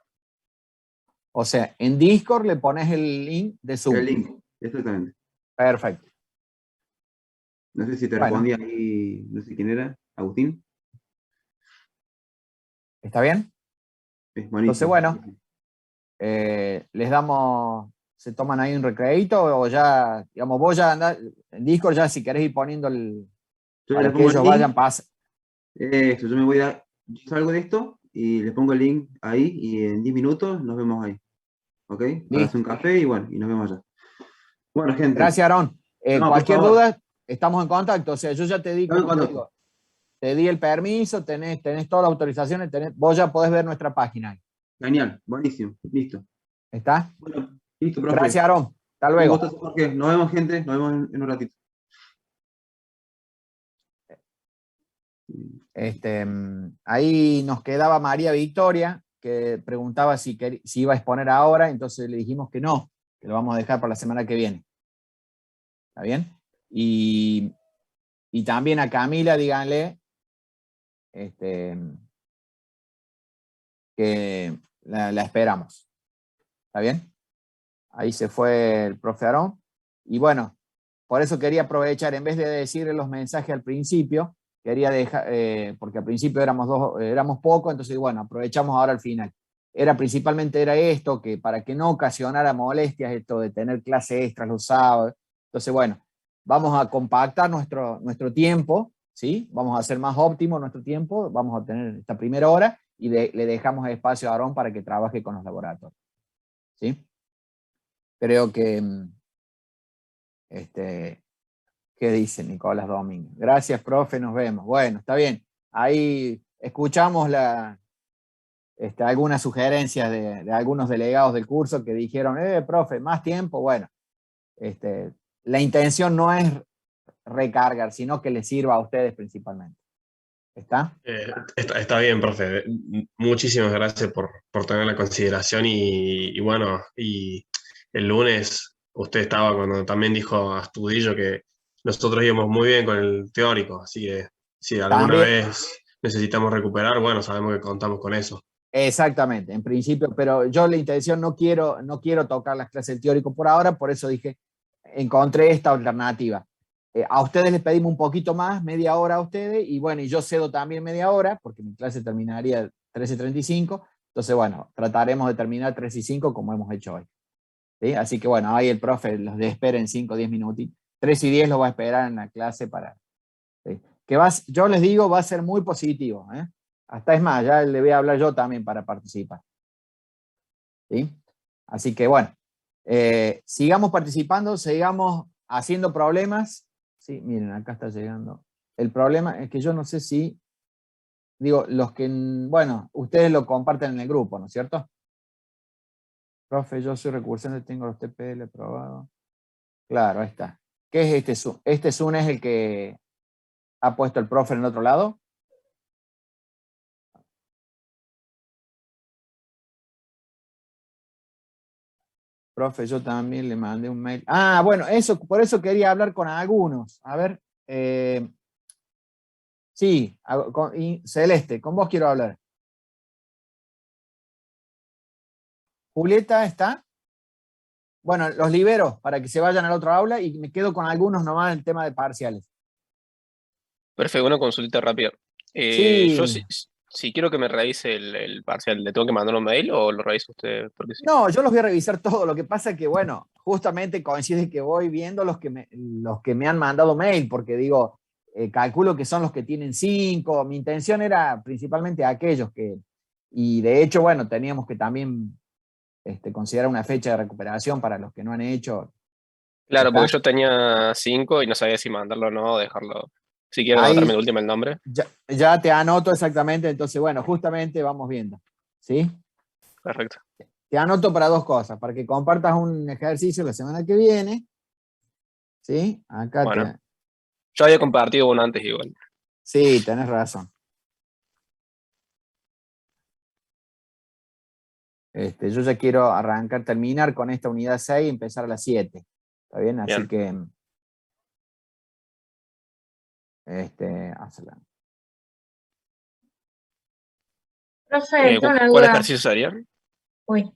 Speaker 1: O sea, en Discord le pones el link de Zoom.
Speaker 10: El link, exactamente.
Speaker 1: Perfecto.
Speaker 10: No sé si te respondí ahí, no sé quién era, Agustín.
Speaker 1: ¿Está bien?
Speaker 10: Es buenísimo.
Speaker 1: Entonces, bueno, les damos, se toman ahí un recreito o ya, digamos, vos ya andás, en Discord ya si querés ir poniendo para que ellos vayan, pasen.
Speaker 10: Eso, yo salgo de esto y les pongo el link ahí y en 10 minutos nos vemos ahí. ¿Ok? Para hacer un café y bueno, y nos vemos allá. Bueno, gente.
Speaker 1: Gracias, Aarón. Cualquier duda, estamos en contacto. O sea, yo ya te di, te di el permiso, tenés todas las autorizaciones, vos ya podés ver nuestra página.
Speaker 10: Genial, buenísimo, listo.
Speaker 1: ¿Está?
Speaker 10: Bueno, listo, profe.
Speaker 1: Gracias, Aarón. Hasta luego.
Speaker 10: Nos vemos, gente. Nos vemos en un ratito.
Speaker 1: Ahí nos quedaba María Victoria, que preguntaba si iba a exponer ahora, entonces le dijimos que no, que lo vamos a dejar para la semana que viene. ¿Está bien? Y también a Camila, díganle que la esperamos. ¿Está bien? Ahí se fue el profe Aarón. Y bueno, por eso quería aprovechar, en vez de decirle los mensajes al principio, quería dejar, porque al principio éramos pocos, entonces bueno, aprovechamos ahora al final. Principalmente era esto, que para que no ocasionara molestias, esto de tener clase extras los sábados. Entonces bueno, vamos a compactar nuestro tiempo, ¿sí? Vamos a hacer más óptimo nuestro tiempo, vamos a tener esta primera hora y le dejamos espacio a Aarón para que trabaje con los laboratorios. ¿Sí? Creo que ¿qué dice Nicolás Domínguez? Gracias, profe, nos vemos. Bueno, está bien. Ahí escuchamos algunas sugerencias de algunos delegados del curso que dijeron, profe, más tiempo. Bueno, la intención no es recargar, sino que les sirva a ustedes principalmente. ¿Está?
Speaker 12: Está bien, profe. Muchísimas gracias por tener la consideración y bueno, y el lunes usted estaba cuando también dijo a Astudillo que nosotros íbamos muy bien con el teórico, así que si alguna vez necesitamos recuperar, bueno, sabemos que contamos con eso.
Speaker 1: Exactamente, en principio, pero yo la intención no quiero tocar las clases del teórico por ahora, por eso dije, encontré esta alternativa. A ustedes les pedimos un poquito más, media hora a ustedes, y bueno, y yo cedo también media hora, porque mi clase terminaría 13:35, entonces bueno, trataremos de terminar 3:05 como hemos hecho hoy. ¿Sí? Así que bueno, ahí el profe los espera en 5 o 10 minutitos. 3:10 los va a esperar en la clase para... ¿sí? Yo les digo, va a ser muy positivo. Hasta es más, ya le voy a hablar yo también para participar. ¿Sí? Así que bueno, sigamos participando, sigamos haciendo problemas, Sí, miren, acá está llegando. El problema es que yo no sé si, digo, los que, bueno, ustedes lo comparten en el grupo, ¿no es cierto? Profe, yo soy recursante, tengo los TPL probados. Claro, ahí está. ¿Qué es este Zoom? ¿Este Zoom es el que ha puesto el profe en el otro lado? Profe, yo también le mandé un mail. Ah, bueno, eso, por eso quería hablar con algunos. A ver, sí, Celeste, con vos quiero hablar. Julieta, ¿está? Bueno, los libero para que se vayan al otro aula y me quedo con algunos nomás en el tema de parciales.
Speaker 11: Perfecto, una consulta rápida.
Speaker 1: Sí.
Speaker 11: Yo si quiero que me revise el parcial, ¿le tengo que mandar un mail o lo revisa usted? Porque sí.
Speaker 1: No, yo los voy a revisar todo. Lo que pasa es que, bueno, justamente coincide que voy viendo los que me han mandado mail, porque digo, calculo que son los que tienen 5. Mi intención era principalmente aquellos que, y de hecho, bueno, teníamos que también considerar una fecha de recuperación para los que no han hecho.
Speaker 11: Claro,
Speaker 1: ¿Está?
Speaker 11: porque yo tenía 5 y no sabía si mandarlo o no, o dejarlo. Si quiero
Speaker 1: Ahí
Speaker 11: anotarme de última el nombre.
Speaker 1: ya te anoto exactamente, entonces, bueno, justamente vamos viendo. ¿Sí?
Speaker 11: Perfecto.
Speaker 1: Te anoto para 2 cosas, para que compartas un ejercicio la semana que viene. ¿Sí? Acá
Speaker 11: Bueno, yo había compartido uno antes igual.
Speaker 1: Sí, tenés razón. Yo ya quiero terminar con esta unidad 6 y empezar a las 7. ¿Está bien? Así
Speaker 11: Bien.
Speaker 1: que, hazla.
Speaker 13: Profe, tengo una
Speaker 11: ¿Cuál
Speaker 13: duda.
Speaker 11: ejercicio sería?
Speaker 13: Uy,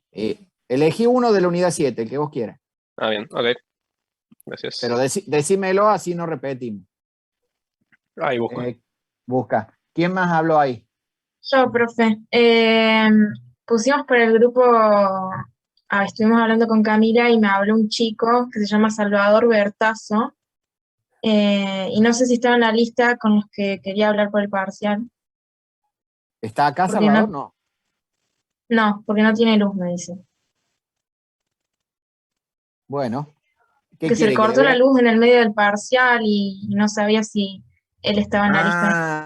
Speaker 1: Elegí uno de la unidad 7, el que vos quieras.
Speaker 11: Ah, bien, ok. Gracias.
Speaker 1: Pero decímelo, así no repetimos.
Speaker 11: Ahí busco.
Speaker 1: Busca. ¿Quién más habló ahí?
Speaker 13: yo, profe. Pusimos por el grupo, estuvimos hablando con Camila y me habló un chico que se llama Salvador Bertazo. Y no sé si estaba en la lista con los que quería hablar por el parcial.
Speaker 1: ¿Está acá,
Speaker 13: Porque
Speaker 1: Salvador? No.
Speaker 13: No, porque no tiene luz, me dice.
Speaker 1: Bueno. ¿Qué
Speaker 13: Que se le
Speaker 1: quiere que le
Speaker 13: cortó la
Speaker 1: vea?
Speaker 13: luz en el medio del parcial y no sabía si él estaba en la lista.